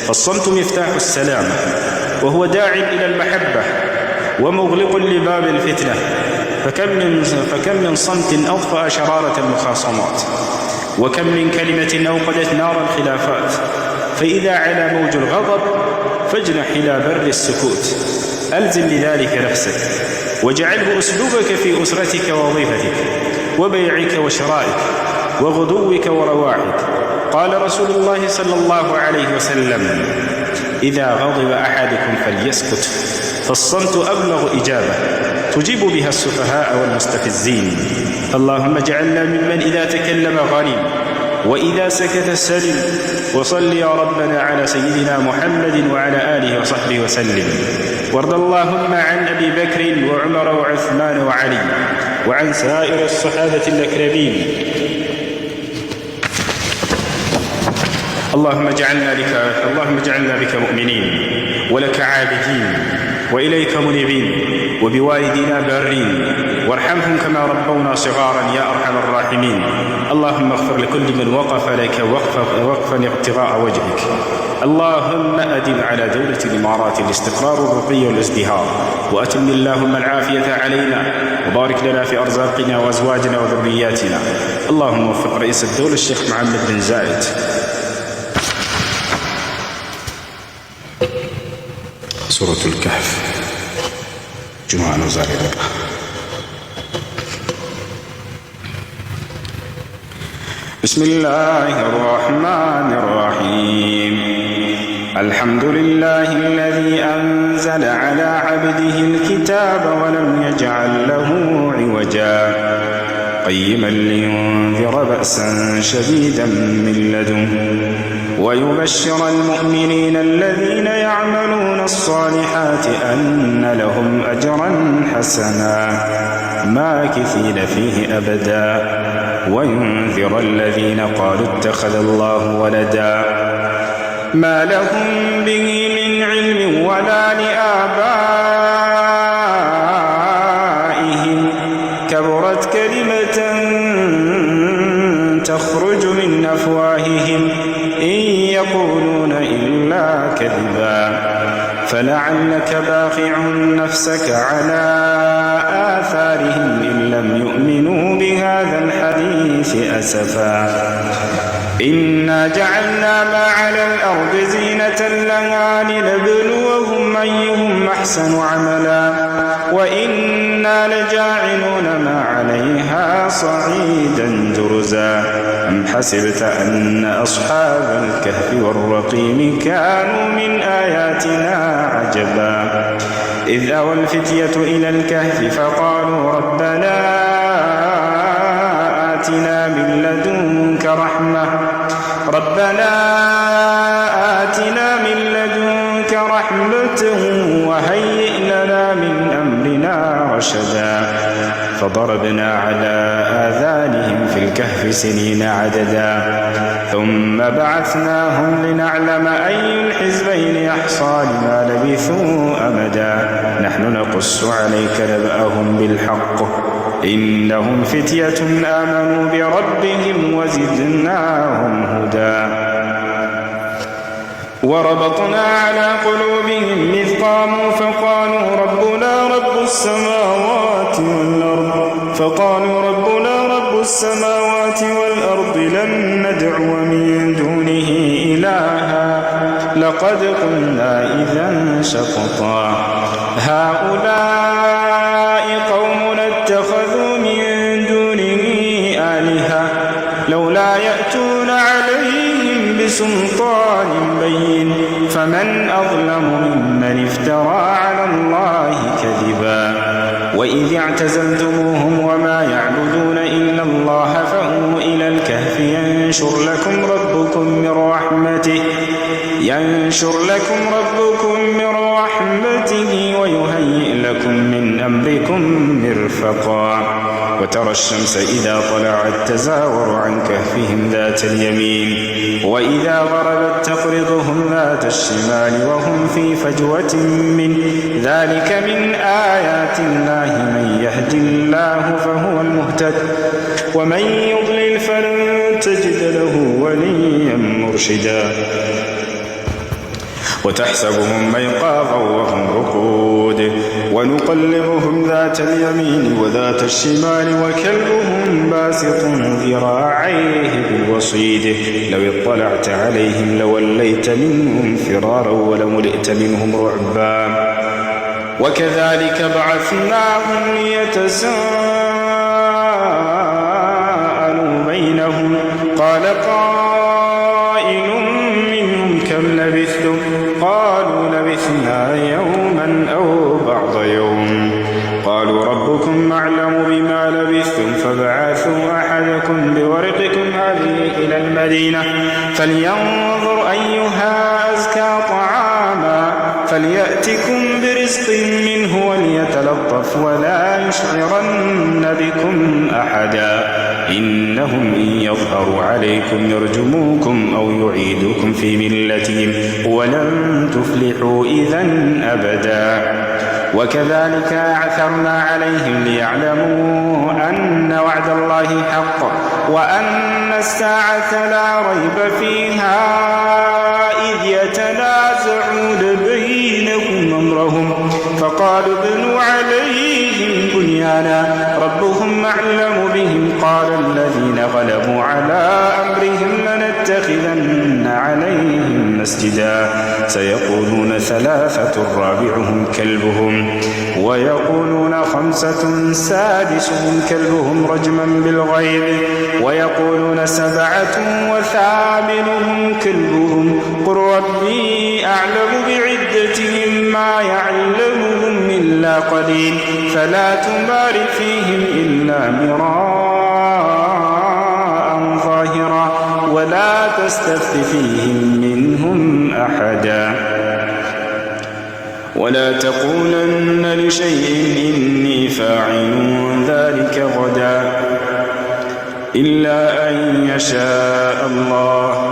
فالصمت مفتاح السلام، وهو داع إلى المحبة، ومغلق لباب الفتنة، فكم من صمت أطفأ شرارة المخاصمات، وكم من كلمة أوقدت نار الخلافات. فإذا علا موج الغضب فاجنح إلى بر السكوت. ألزم لذلك نفسك، واجعله أسلوبك في أسرتك ووظيفتك وبيعك وشرائك وغدوك ورواحك. قال رسول الله صلى الله عليه وسلم: إذا غضب أحدكم فليسكت، فالصمت أبلغ إجابة تجيب بها السفهاء والمستفزين. اللهم اجعلنا ممن إذا تكلم غني وإذا سكت سلم. وصل يا ربنا على سيدنا محمد وعلى آله وصحبه وسلم. وارض اللهم عن أبي بكر وعمر وعثمان وعلي وعن سائر الصحابة الأكرمين. اللهم اجعلنا بك مؤمنين ولك عابدين وإليك منيبين وبوالدينا بارين، وارحمهم كما ربونا صغارا يا أرحم الراحمين. اللهم اغفر لكل من وقف لك وقفا ابتغاء وجهك. اللهم أدم على دولة الإمارات الاستقرار والرقي والازدهار، وأتم اللهم العافية علينا، وبارك لنا في أرزاقنا وأزواجنا وذرياتنا. اللهم وفق رئيس الدولة الشيخ محمد بن زايد. سورة الكهف جمعة نزاري. بسم الله الرحمن الرحيم. الحمد لله الذي أنزل على عبده الكتاب ولم يجعل له عوجا قيما لينذر بأسا شديدا من لدنه ويبشر المؤمنين الذين يعملون الصالحات أن لهم أجرا حسنا ماكثين فيه أبدا وينذر الذين قالوا اتخذ الله ولدا ما لهم به من علم ولا لآبائهم كبرت كلمة تخرج من أفواههم إن يقولون إلا كذبا فلعلك باخع نفسك على آثارهم إن لم يؤمنوا بهذا الحديث أسفا إنا جعلنا ما على الأرض زينة لها لنبلوهم أيهم أحسن عملا وإنا لجاعلون ما عليها صعيدا جرزا أم حسبت أن أصحاب الكهف والرقيم كانوا من آياتنا عجبا إذ أوى الفتية إلى الكهف فقالوا ربنا آتنا من لدنك رحمة وهيئ لنا من أمرنا رشدا فضربنا على آذانهم في الكهف سنين عددا ثم بعثناهم لنعلم أي الحزبين أحصى لما لبثوا أمدا نحن نقص عليك نبأهم بالحق إنهم فتية آمنوا بربهم وزدناهم هدى وربطنا على قلوبهم إذ قاموا فقالوا ربنا رب السماوات والأرض لن ندعو من دونه إلها لقد قلنا إذا شططا هؤلاء قومنا اتخذوا من دونه آلهة لولا يأتون عليهم بسلطان بين فمن أظلم ممن افترى على الله كذبا وإذ اعتزلتموهم وما يعبدون إلا الله فأووا إلى الكهف ينشر لكم ربكم من رحمته ويهيئ لكم من أمركم مرفقا وترى الشمس إذا طلعت تزاور عن كهفهم ذات اليمين وإذا غربت تقرضهم ذات الشمال وهم في فجوة من ذلك من آيات الله من يهد الله فهو المهتد ومن يضلل فلن تجد له وليا مرشدا وتحسبهم أيقاظا وهم رقود ونقلبهم ذات اليمين وذات الشمال وكلبهم باسط ذراعيه بالوصيد لو اطلعت عليهم لوليت منهم فرارا ولملئت منهم رعبا وكذلك بعثناهم ليتساءلوا بينهم قال قائل منهم كم لبثتم قالوا لبثنا يوما أو بعض يوم قالوا ربكم أعلم بما لبثتم فابعثوا أحدكم بورقكم هذه إلى المدينة فلينظر أيها أزكى طعاما فليأتكم برزق منه وليتلطف ولا يشعرن بكم أحدا إنهم إن يظهروا عليكم يرجموكم أو يعيدوكم في ملتهم ولن تفلحوا إذا أبدا وكذلك أعثرنا عليهم ليعلموا أن وعد الله حق وأن الساعة لا ريب فيها إذ يتنازعون بينهم أمرهم فقالوا ابنوا عليهم بنيانا ربهم أعلم بهم قال الذين غلبوا على أمرهم لنتخذن عليهم مسجدا سيقولون ثلاثة رابعهم كلبهم ويقولون خمسة سادسهم كلبهم رجما بالغيب ويقولون سبعة وثامنهم كلبهم قل ربي أعلم بعدتهم ما يعلمهم إلا قليل فلا تمار فيهم إلا مراء ظاهرا ولا تستفت فيهم منهم أحدا ولا تقولن لشيء إني فاعل ذلك غدا إلا أن يشاء الله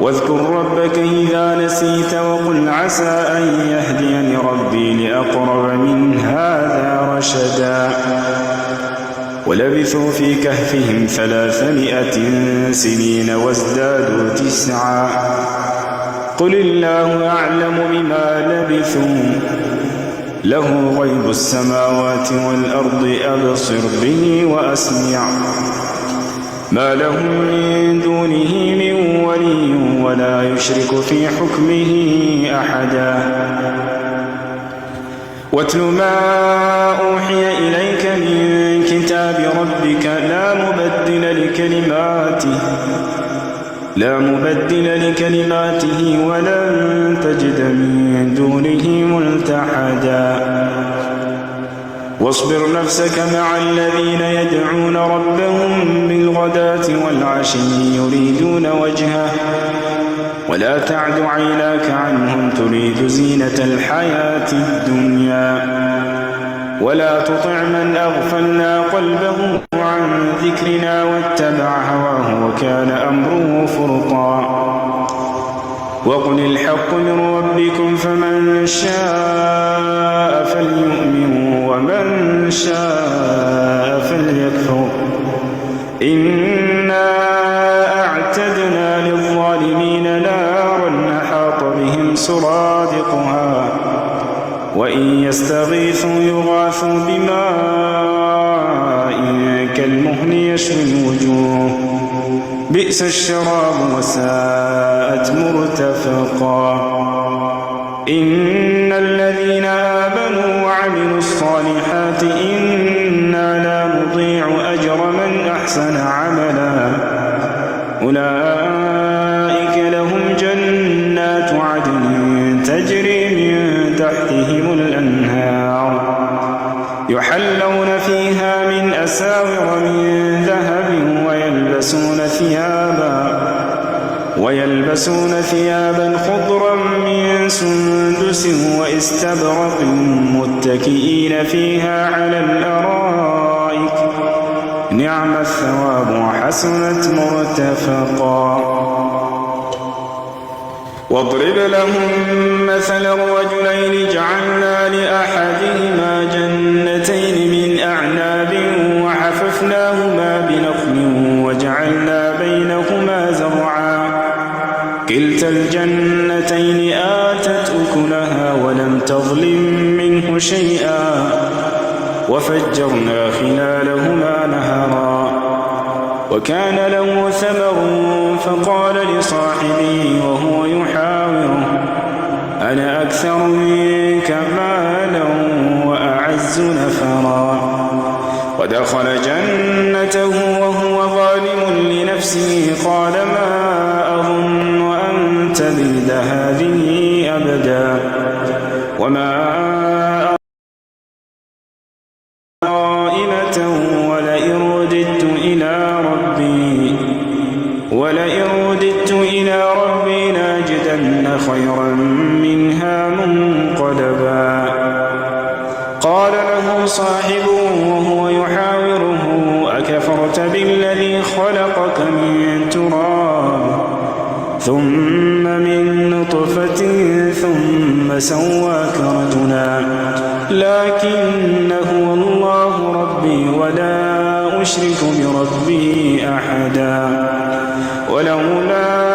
واذكر ربك إذا نسيت وقل عسى أن يهديني ربي لأقرب من هذا رشدا ولبثوا في كهفهم 300 سنين وازدادوا 9 قل الله أعلم بما لبثوا له غيب السماوات والأرض أبصر به وأسمع ما لهم من دونه من ولي ولا يشرك في حكمه أحدا واتل ما أوحي إليك من كتاب ربك لا مبدل لكلماته ولن تجد من دونه ملتحدا واصبر نفسك مع الذين يدعون ربهم بالغداة والعشي يريدون وجهه ولا تعد عيناك عنهم تريد زينة الحياة الدنيا ولا تطع من أغفلنا قلبه عن ذكرنا واتبع هواه وكان أمره فرطا وقل الحق من ربكم فمن شاء فليؤمن ومن شاء فليكفر إنا أعتدنا للظالمين نارا أحاط بهم سرادقها وإن يستغيثوا يغاثوا بماء كالمهل يشوي الوجوه بئس الشراب وساءت مرتفقا إن الذين آمنوا وعملوا الصالحات إنا لا نضيع أجر من أحسن عملا أولئك لهم جنات عدن تجري من تحتهم الأنهار يحلون فيها من أساور من ذهب ويلبسون ثيابا خضرا من سندس واستبرق متكئين فيها على الأرائك نعم الثواب وحسنت مرتفقا واضرب لهم مثل الرجلين جعلنا لأحدهما جنتين من أعناب وحففناهما بنخل وجعلنا بينهما زرعا كلتا الجنتين آتت أكلها ولم تظلم منه شيئا وفجرنا خلالهما نهرا وكان له ثمر فقال لصاحبه وهو يحاوره أنا أكثر منك مالا وأعز نفرا ودخل جنته وهو ظالم لنفسه قال ما أظن أن تبيد هذه أبدا وما قائمة ولئن رددت إلى ربي لاجدن خيرا منها منقلبا قال له صاحبه وهو يحاوره أكفرت بالذي خلقك من تراب ثم من نطفة ثم سواك رجلا لكن هو الله ربي ولا أشرك بربي أحدا ولولا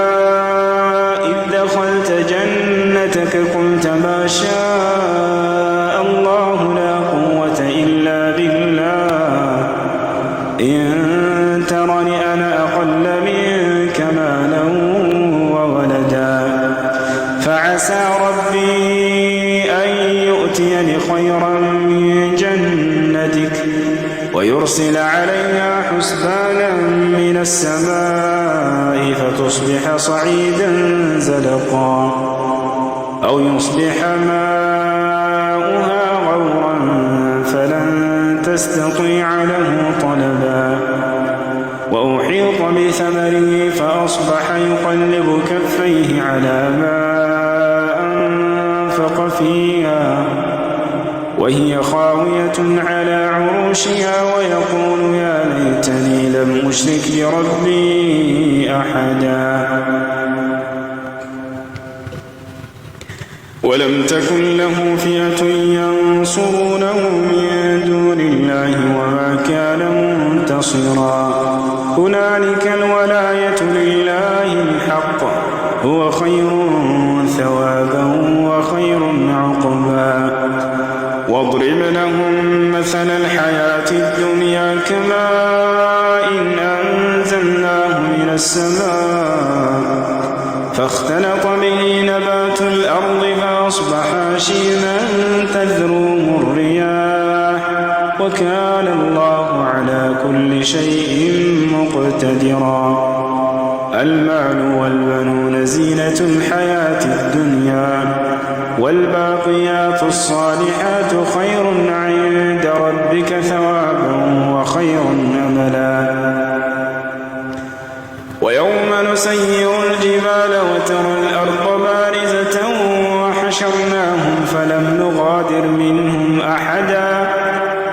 إذ دخلت جنتك قلت ما شاء الله لا قوة إلا بالله إن ترني أنا أقل منك مالا وولدا فعسى ربي أن يؤتيني خيرا من جنتك ويرسل عليها حسبانا من السماء فتصبح صعيدا زلقا أو يصبح ماؤها غورا فلن تستطيع له طلبا وأحيط بثمره فأصبح يقلب كفيه على ما أنفق فيها وهي خاوية على عروشها ويقول يا ليتني لم أشرك بربي أحدا ولم تكن له فئة ينصرونه من دون الله وما كان منتصرا هنالك الولاية لله الحق هو خير ثوابا وخير عقبا واضرب لهم مثل الحياة الدنيا كماء إن أنزلناه من السماء فاختلط به نبات الأرض فأصبح هشيما تذروه الرياح وكان الله على كل شيء مقتدرا المال والبنون زينة الحياة الدنيا والباقيات الصالحات خير عند ربك ثوابا وخير أملا ويوم نسير الجبال وترى الأرض بارزة وحشرناهم فلم نغادر منهم أحدا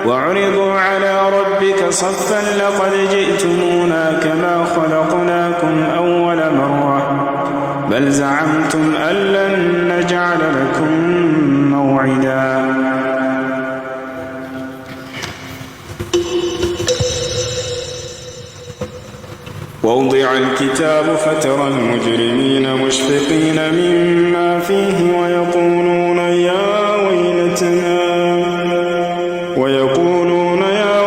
وعرضوا على ربك صفا لقد جئتمونا كما خلقناكم أول مرة بل زعمتم أن لن نجعل لكم موعدا ووضع الكتاب فترى المجرمين مشفقين مما فيه ويقولون يا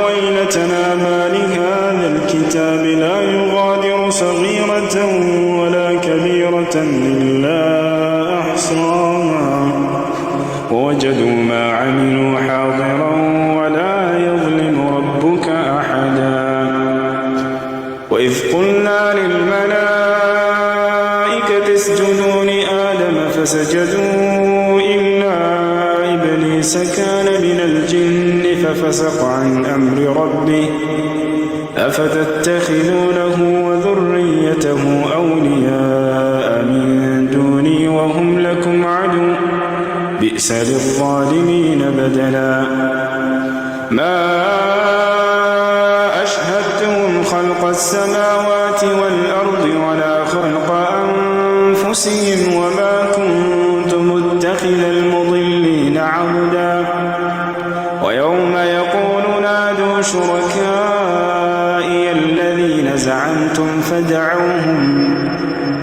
ويلتنا ما لهذا الكتاب لا يغادر صغيرة ولا كبيرة إلا أحصاها ووجدوا ما عملوا حاضرا ولا يظلم ربك أحدا وإذ قلنا للملائكة اسجدوا لآدم فسجدوا إلا إبليس كان من الجن ففسق عن أمر ربه أفتتخذونه وذريته أولياء من دوني وهم لكم عدو بئس للظالمين بدلا ما أشهدتهم خلق السماوات والأرض ولا خلق أنفسهم وما كنت متخذ المضلين عضدا ويوم يقول نادوا شركائي الذين زعمتم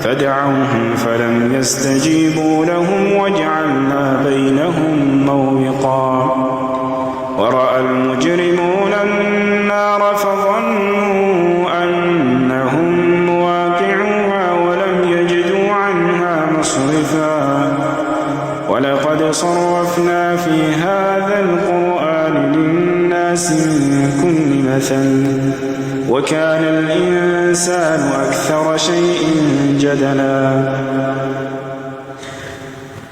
فدعوهم فلم يستجيبوا لهم وجعلنا بينهم موبقا ورأى المجرمون النار فظنوا أنهم مواقعوها ولم يجدوا عنها مصرفا ولقد صرفنا في هذا القرآن للناس من كل مثل وكان الإنسان أكثر شيء جدلا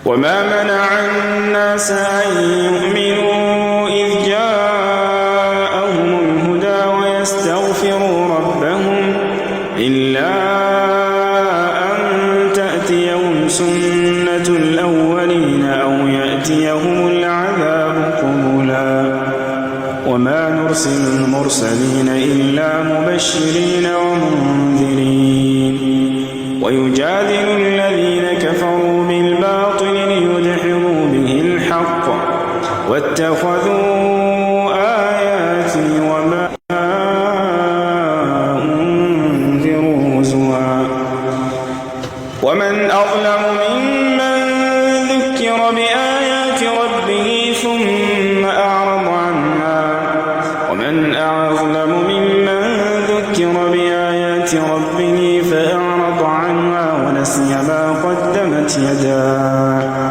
وما منع الناس أن يؤمنوا إذ جاءهم الهدى ويستغفروا ربهم إلا أن تأتيهم سنة الأولين أو يأتيهم العذاب قبلا وما نرسل المرسلين إلا مبشرين ومنذرين ويجادل الذين كفروا بالباطل ليدحضوا به الحق واتخذوا آياتي وما أنذروا هزوا ومن أظلم ممن ذكر بآيات ربه ثم أعرض عنها ومن أظلم ممن ذكر بآيات ربه فأعرض عنها ونسي ما قدمت يداه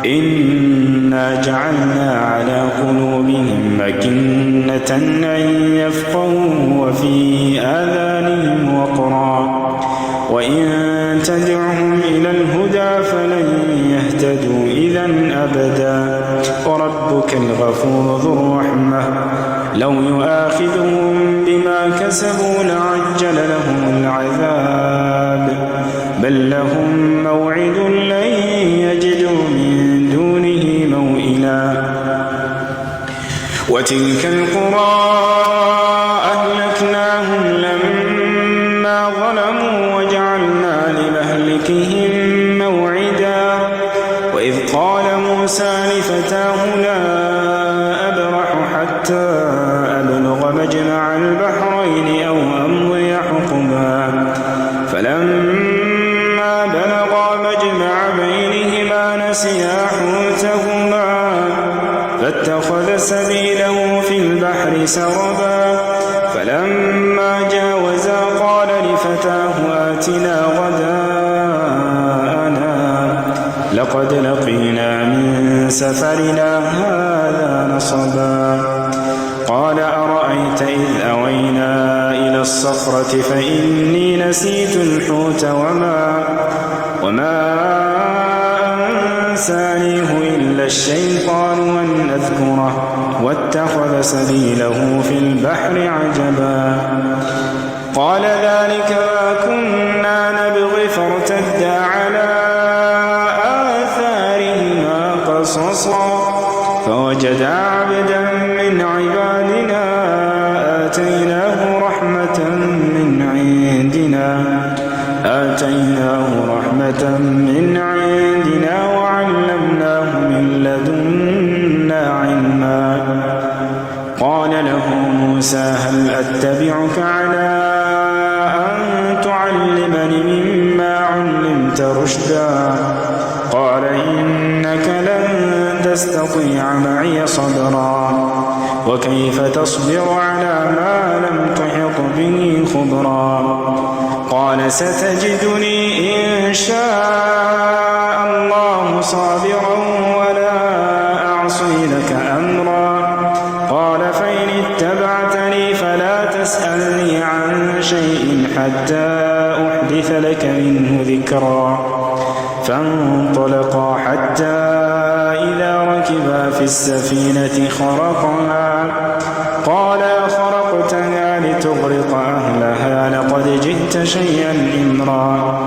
إنا جعلنا على قلوبهم أكنة أن يفقهوا وفي آذانهم وقرا وإن تدعهم إلى الهدى فلن يهتدوا إذا أبدا وربك الغفور ذو الرحمة لو يؤاخذهم بما كسبوا لعجل لهم العذاب بل لهم موعد لن يجدوا من دونه موئلا وتلك القرى أهلكناهم لما ظلموا وجعلنا لمهلكهم موعدا وإذ قال موسى لفتاه لا أبرح حتى أبلغ مجمع البحرين أو أمضي حقبا فلما بلغا مجمع بينهما نسيا حوتهما فاتخذ سبيله في البحر سربا فلما جاوزا قال لفتاه آتنا غداءنا لقد لقينا من سفرنا هذا نصبا قال أرأيت إذ أوينا إلى الصخرة فإني نسيت الحوت وما أنسانيه إلا الشيطان أن أذكره واتخذ سبيله في البحر عجبا قال ذلك ما كنا نبغي فارتدا على آثارهما قصصا فوجدا عبدا من عبادنا آتيناه رحمة من عندنا وعلمناه من لدنا علما قال له موسى هل أتبعك على أن تعلمني مما علمت رشدا قال إنك لن تستطيع معي صبرا وكيف تصبر على ما لم تحط به خبرا قال ستجدني إن شاء الله صابرا ولا أعصي لك أمرا قال فإن اتبعتني فلا تسألني عن شيء حتى أحدث لك منه ذكرا فانطلقا حتى إذا ركبا في السفينة خرقها قال خرقتها لتغرق أهلها لقد جئت شيئا إمرا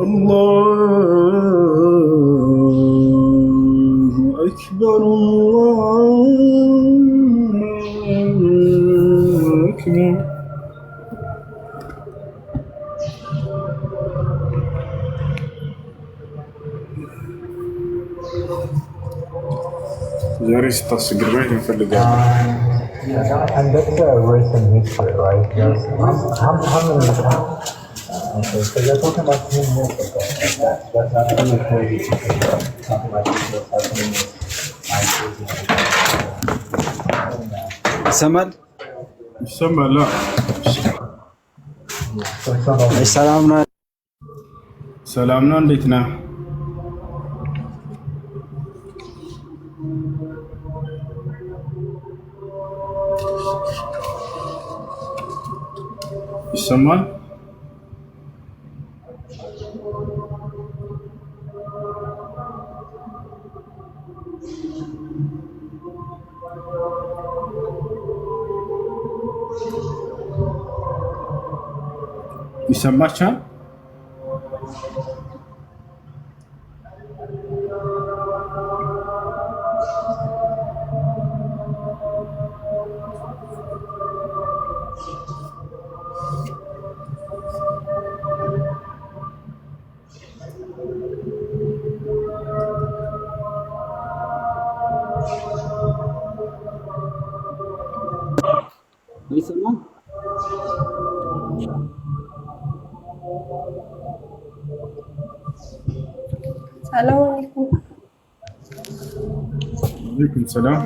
الله أكبر الله أكبر ዛሬ ስታስቸግር ማየት እንፈልጋለን። And that's a recent history, right? Yes. How many times? Okay, so you're talking about 10 years ago. That's actually crazy. Something like this was happening with my ይሰማል? ይሰማል? ሰላም ነው። ሰላም ነው። እንዴት ነህ? ይሰማል? ይሰማችኋል? ይሰማል? ሰላም አለይኩም። ወአለይኩም ሰላም።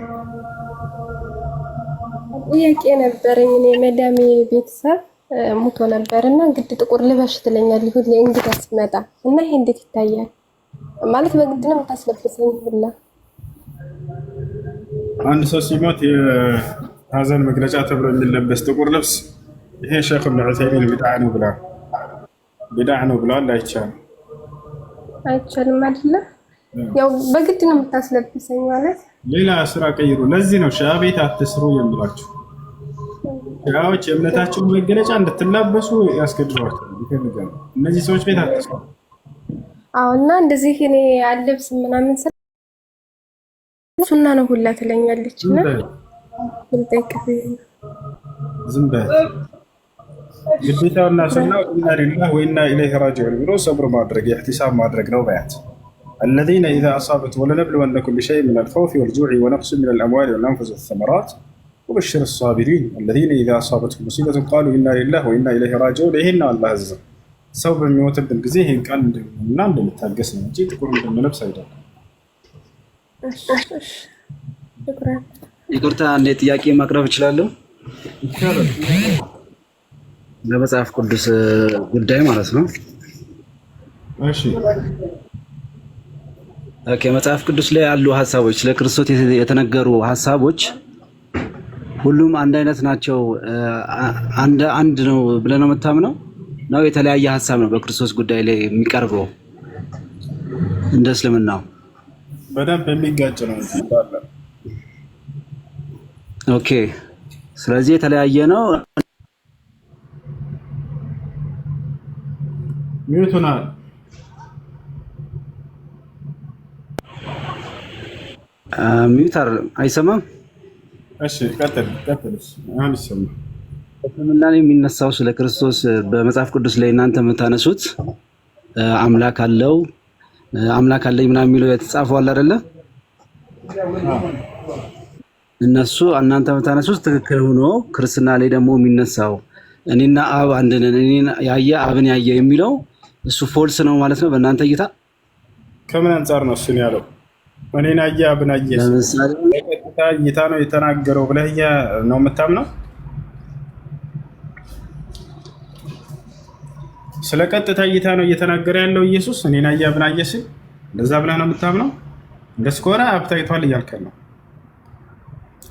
ጥያቄ ነበረኝ። እኔ መዳሜ ቤተሰብ ሙቶ ነበርና ግድ ጥቁር ልበሽ ትለኛለች ሁሌ እንግዳ ሲመጣ እና ይሄ እንዴት ይታያል? ማለት በግድ ነው የምታስለብሰኝ ሁላ። አንድ ሰው ሲሞት የሀዘን መግለጫ ተብሎ የሚለበስ ጥቁር ልብስ ይሄ ሼክ ኢብኑ ዑሰይሚን ቢድዓ ነው ብለዋል። አይቻልም። አይቻልም አይደለ? ያው በግድ ነው የምታስለብሰኝ ማለት። ሌላ ስራ ቀይሩ። ለዚህ ነው ሺዓ ቤት አትስሩ የምላችሁ። ሺዓዎች የእምነታቸውን መገለጫ እንድትላበሱ ያስገድዷቸዋል፣ ይፈልጋሉ። እነዚህ ሰዎች ቤት አትስሩ። አዎ። እና እንደዚህ እኔ አልለብስም ምናምን ሱና ነው ሁላ ትለኛለች እና ዝም በል ግዴታውና ሱናው ኢና ሊላህ ወኢና ኢለይሂ ራጂዑን ብሎ ሰብር ማድረግ ኢህቲሳብ ማድረግ ነው። በያት الذين إذا أصابت ولنبلونكم بشيء من الخوف والجوع ونقص من الأموال والأنفس والثمرات وبشر الصابرين الذين إذا أصابتهم مصيبة قالوا إنا لله وإنا إليه راجعون ይሄን አላህ አዘዘ። ሰው በሚሞትብን ጊዜ ይሄን ቃል እና እንደምታገስ ነው እንጂ ጥቁር እንደምንለብስ አይደለም። ይቅርታ፣ አንዴ ጥያቄ ማቅረብ እችላለሁ? ለመጽሐፍ ቅዱስ ጉዳይ ማለት ነው። እሺ። ኦኬ። መጽሐፍ ቅዱስ ላይ ያሉ ሐሳቦች፣ ስለ ክርስቶስ የተነገሩ ሐሳቦች ሁሉም አንድ አይነት ናቸው? አንድ ነው ብለህ ነው የምታምነው? ነው የተለያየ ሐሳብ ነው በክርስቶስ ጉዳይ ላይ የሚቀርበው? እንደ እስልምናው በደንብ የሚጋጭ ነው ይባላል። ኦኬ። ስለዚህ የተለያየ ነው። ሚዩቱና ሚዩት አይሰማም? እሺ፣ ቀጥል። አሁን ይሰማል። እስልምና ላይ የሚነሳው ስለ ክርስቶስ በመጽሐፍ ቅዱስ ላይ እናንተ የምታነሱት አምላክ አለው አምላክ አለኝ ምናምን የሚለው የተጻፈው አለ አይደለ? እነሱ እናንተ የምታነሱት ትክክል ሆኖ ክርስትና ላይ ደግሞ የሚነሳው እኔና አብ አንድ ነን፣ እኔን ያየ አብን ያየ የሚለው እሱ ፎልስ ነው ማለት ነው በእናንተ እይታ? ከምን አንጻር ነው እሱን ያለው? እኔን ያየ አብን ያየ ለምሳሌ በቀጥታ እይታ ነው የተናገረው ብለህ ነው የምታምነው? ስለ ቀጥታ እይታ ነው እየተናገረ ያለው ኢየሱስ። እኔን ያየ አብን ያየ ሲል እንደዛ ብለህ ነው የምታምነው? እንደሱ ከሆነ አብ ታይቷል እያልከን ነው።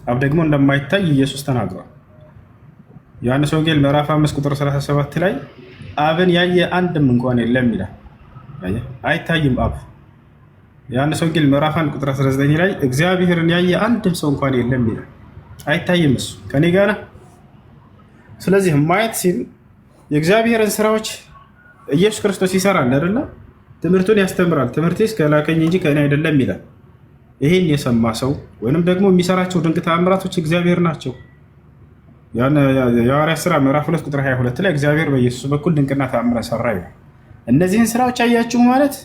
አብ ደግሞ እንደማይታይ ኢየሱስ ተናግሯል። ዮሐንስ ወንጌል ምዕራፍ 5 ቁጥር 37 ላይ አብን ያየ አንድም እንኳን የለም ይላል። አይታይም አብ። ዮሐንስ ወንጌል ምዕራፍ 1 ቁጥር 19 ላይ እግዚአብሔርን ያየ አንድም ሰው እንኳን የለም ይላል። አይታይም እሱ። ከኔ ጋር ነህ? ስለዚህ ማየት ሲል የእግዚአብሔርን ስራዎች ኢየሱስ ክርስቶስ ይሰራል አይደለ? ትምህርቱን ያስተምራል። ትምህርቴስ ከላከኝ እንጂ ከእኔ አይደለም ይላል። ይሄን የሰማ ሰው ወይንም ደግሞ የሚሰራቸው ድንቅ ተአምራቶች እግዚአብሔር ናቸው። የሐዋርያት ሥራ ምዕራፍ 2 ቁጥር 22 ላይ እግዚአብሔር በኢየሱስ በኩል ድንቅና ተአምራት ሰራ ይላል። እነዚህን ስራዎች አያችሁ ማለት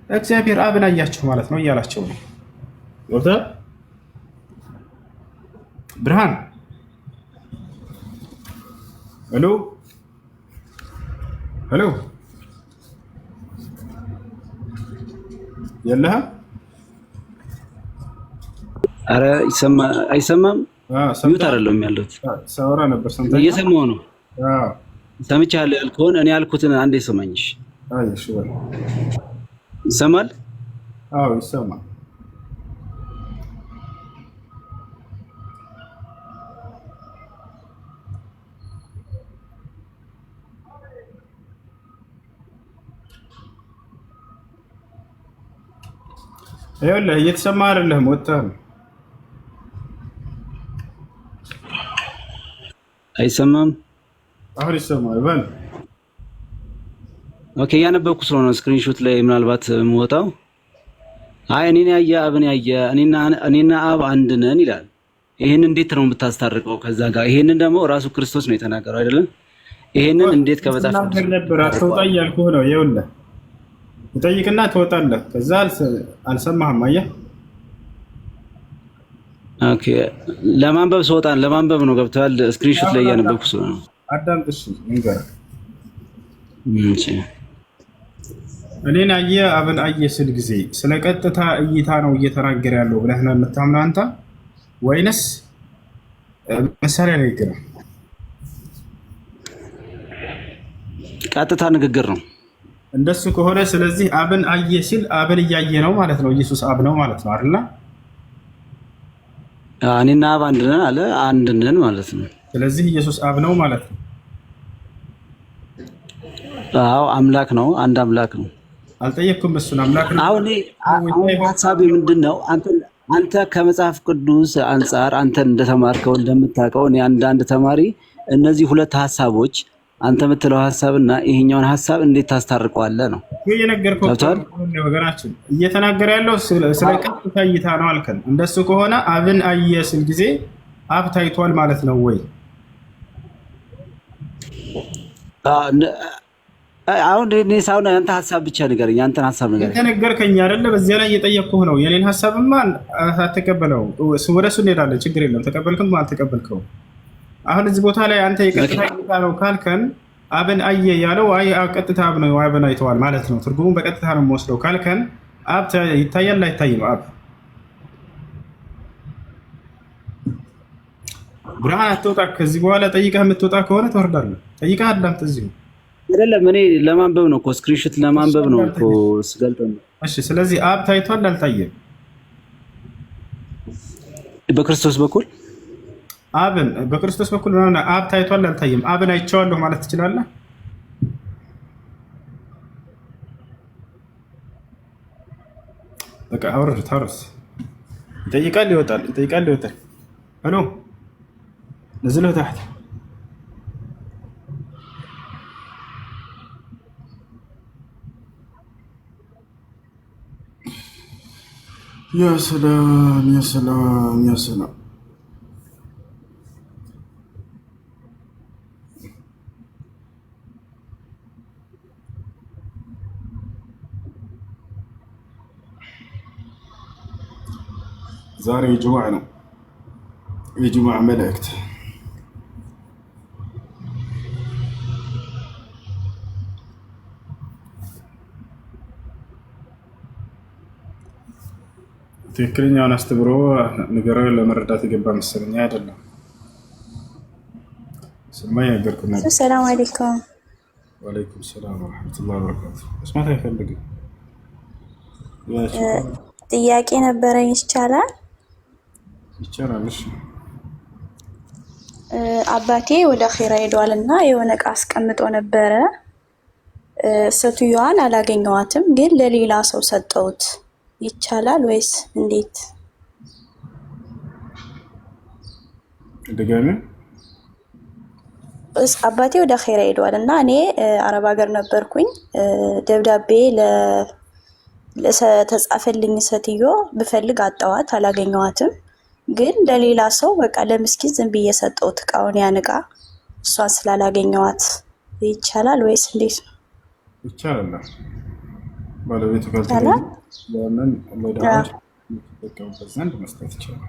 እግዚአብሔር አብን አያችሁ ማለት ነው እያላቸው ነው። ብርሃን ሄሎ ሄሎ የለህም? አረ አይሰማም። ሚውት አይደለም ያለሁት። ሳወራ ነበር ሰምተኸኝ? እየሰማሁ ነው። ሰምቻለሁ ያልከውን እኔ ያልኩትን አንዴ ስማኝሽ። አይ እሺ በል። ይሰማል? አዎ ይሰማል። ይኸውልህ እየተሰማ አይደለም፣ ወጣህ። አይሰማም? አሁን ይሰማል። በል ኦኬ። ያነበብኩ ስለሆነ ስክሪንሾት ላይ ምናልባት የምወጣው አይ እኔን ያየ አብን ያየ እኔና አብ አንድ ነን ይላል። ይሄን እንዴት ነው የምታስታርቀው ከዛ ጋር? ይሄንን ደግሞ ራሱ ክርስቶስ ነው የተናገረው አይደለም? ይሄንን እንዴት ከመጽሐፍ ነበር አትወጣ እያልኩህ ነው። ይኸውልህ ትጠይቅና ትወጣለህ። ከዛ አልሰማህም። አየህ? ኦኬ። ለማንበብ ስወጣን ለማንበብ ነው ገብተዋል። ስክሪንሾት ላይ ያነበብኩ ስለሆነ አዳምጥ። እሺ ንገረኝ። እሺ እኔን አየ አብን አየ ስል ጊዜ ስለ ቀጥታ እይታ ነው እየተናገረ ያለው ብለህ ነው የምታምነው አንተ ወይንስ መሳሪያ ላይ ይገራ? ቀጥታ ንግግር ነው። እንደሱ ከሆነ ስለዚህ አብን አየ ሲል አብን እያየ ነው ማለት ነው። ኢየሱስ አብ ነው ማለት ነው አይደል? እኔና አብ አንድ ነን አለ። አንድ ነን ማለት ነው። ስለዚህ ኢየሱስ አብ ነው ማለት ነው። አዎ አምላክ ነው። አንድ አምላክ ነው። አልጠየቅኩም። እሱን አምላክ ነው። አሁን ሐሳቤ ምንድነው? አንተ ከመጽሐፍ ቅዱስ አንፃር አንተ እንደተማርከው እንደምታውቀው እኔ አንድ ተማሪ እነዚህ ሁለት ሐሳቦች አንተ የምትለው ሐሳብና ይሄኛውን ሐሳብ እንዴት ታስታርቀዋለህ ነው እየነገርኩህ። ወገናችን እየተናገረ ያለው ስለ ቀጥታ እይታ ነው አልከን። እንደሱ ከሆነ አብን አየ ስል ጊዜ አብ ታይቷል ማለት ነው ወይ? አሁን እኔ ሳውና ያንተ ሐሳብ ብቻ ንገረኝ። ያንተን ሐሳብ ንገረኝ። የተነገርከኝ አይደለ? በዚያ ላይ እየጠየቅኩህ ነው። የኔን ሐሳብማ አትቀበለው። ወደሱ እንሄዳለን። ችግር የለም። ተቀበልክም አልተቀበልከው። አሁን እዚህ ቦታ ላይ አንተ የቀጥታ እይታ ነው ካልከን አብን አየ ያለው አይ ቀጥታ አብ ነው አብን አይተዋል ማለት ነው። ትርጉሙን በቀጥታ ነው የምወስደው ካልከን አብ ይታያል አይታይም? አብ ብርሃን አትወጣ። ከዚህ በኋላ ጠይቀህ የምትወጣ ከሆነ ትወርዳለህ። ጠይቀህ አዳምጥ። እዚሁ አይደለም እኔ ለማንበብ ነው እኮ ስክሪንሾት ለማንበብ ነው እኮ ስገልጥ ነው። እሺ ስለዚህ አብ ታይቷል አልታየም? በክርስቶስ በኩል አብን በክርስቶስ በኩል ነው። አብ ታይቷል አልታየም? አብን አይቼዋለሁ ማለት ትችላለህ? በቃ አውርድ ታርስ። ይጠይቃል ይወጣል፣ ይጠይቃል ይወጣል። ሄሎ نزله تحت. يا سلام يا سلام يا سلام. زاري يجمعنا يجمع ملائكته. ትክክለኛውን አስተምሮ ንገረው ለመረዳት የገባ መሰለኝ አይደለም። ስማይ ነገርኩ ነበር። ሰላም አለይኩም። ወአለይኩም ሰላም ወራህመቱላሂ ወበረካቱ። መስማት አይፈልግም። ጥያቄ ነበረኝ። ይቻላል? ይቻላል። እሺ አባቴ ወደ አኺራ ሄዷልና የሆነ ዕቃ አስቀምጦ ነበረ። ሴትዮዋን አላገኘዋትም፣ ግን ለሌላ ሰው ሰጠውት። ይቻላል ወይስ እንዴት? ድጋሚ አባቴ ወደ አኺራ ሄዷል እና እኔ አረብ ሀገር ነበርኩኝ። ደብዳቤ ለተጻፈልኝ ሴትዮ ብፈልግ አጣዋት፣ አላገኘዋትም። ግን ለሌላ ሰው በቃ ለምስኪን ዝም ብዬ ሰጠሁት ዕቃውን፣ ያን ዕቃ እሷን ስላላገኘዋት ይቻላል ወይስ እንዴት ነው? ይቻላል። ባለቤቱ ካልተገኘ ለምን ለዳዎች ተጠቀሙበት ዘንድ መስጠት ይቻላል።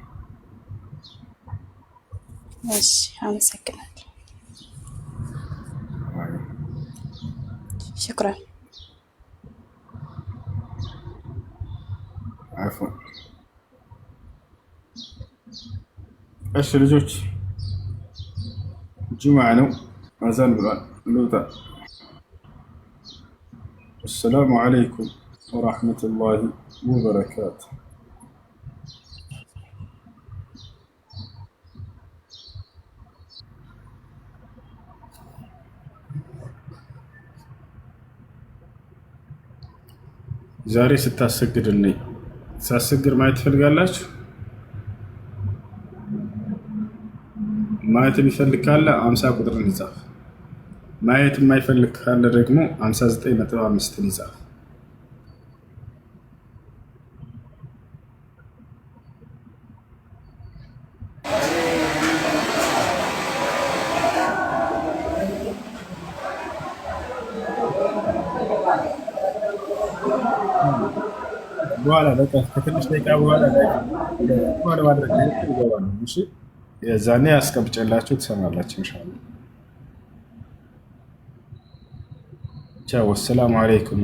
እሺ አመሰግናለሁ። ሽክራን عفوا. እሺ ልጆች ጁምዓ ነው አዛን ብሏል ልውጣ السلام عليكم ورحمة الله وبركاته ዛሬ ስታሰግድልኝ ሳሰግድ ማየት ትፈልጋላችሁ? ማየት የሚፈልግ ካለ 50 ቁጥርን ይጻፍ። ማየት የማይፈልግ ካለ ደግሞ 59.5ን ይጻፍ። በኋላ በቃ ከትንሽ ደቂቃ በኋላ ማድረግ ይገባል። እሺ የዛኔ አስቀምጬላችሁ ትሰማላችሁ ኢንሻአላህ። ቻው ወሰላሙ አለይኩም።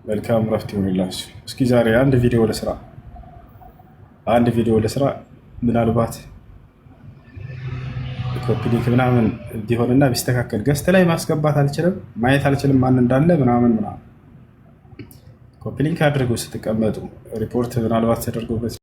መልካም ረፍት ይሁንላችሁ። እስኪ ዛሬ አንድ ቪዲዮ ለስራ ምናልባት ኮፒ ሊንክ ምናምን እንዲሆንና ቢስተካከል ገስት ላይ ማስገባት አልችልም፣ ማየት አልችልም ማን እንዳለ ምናምን ኮፒ ሊንክ አድርጉ ስትቀመጡ ሪፖርት ምናልባት ተደርጎበት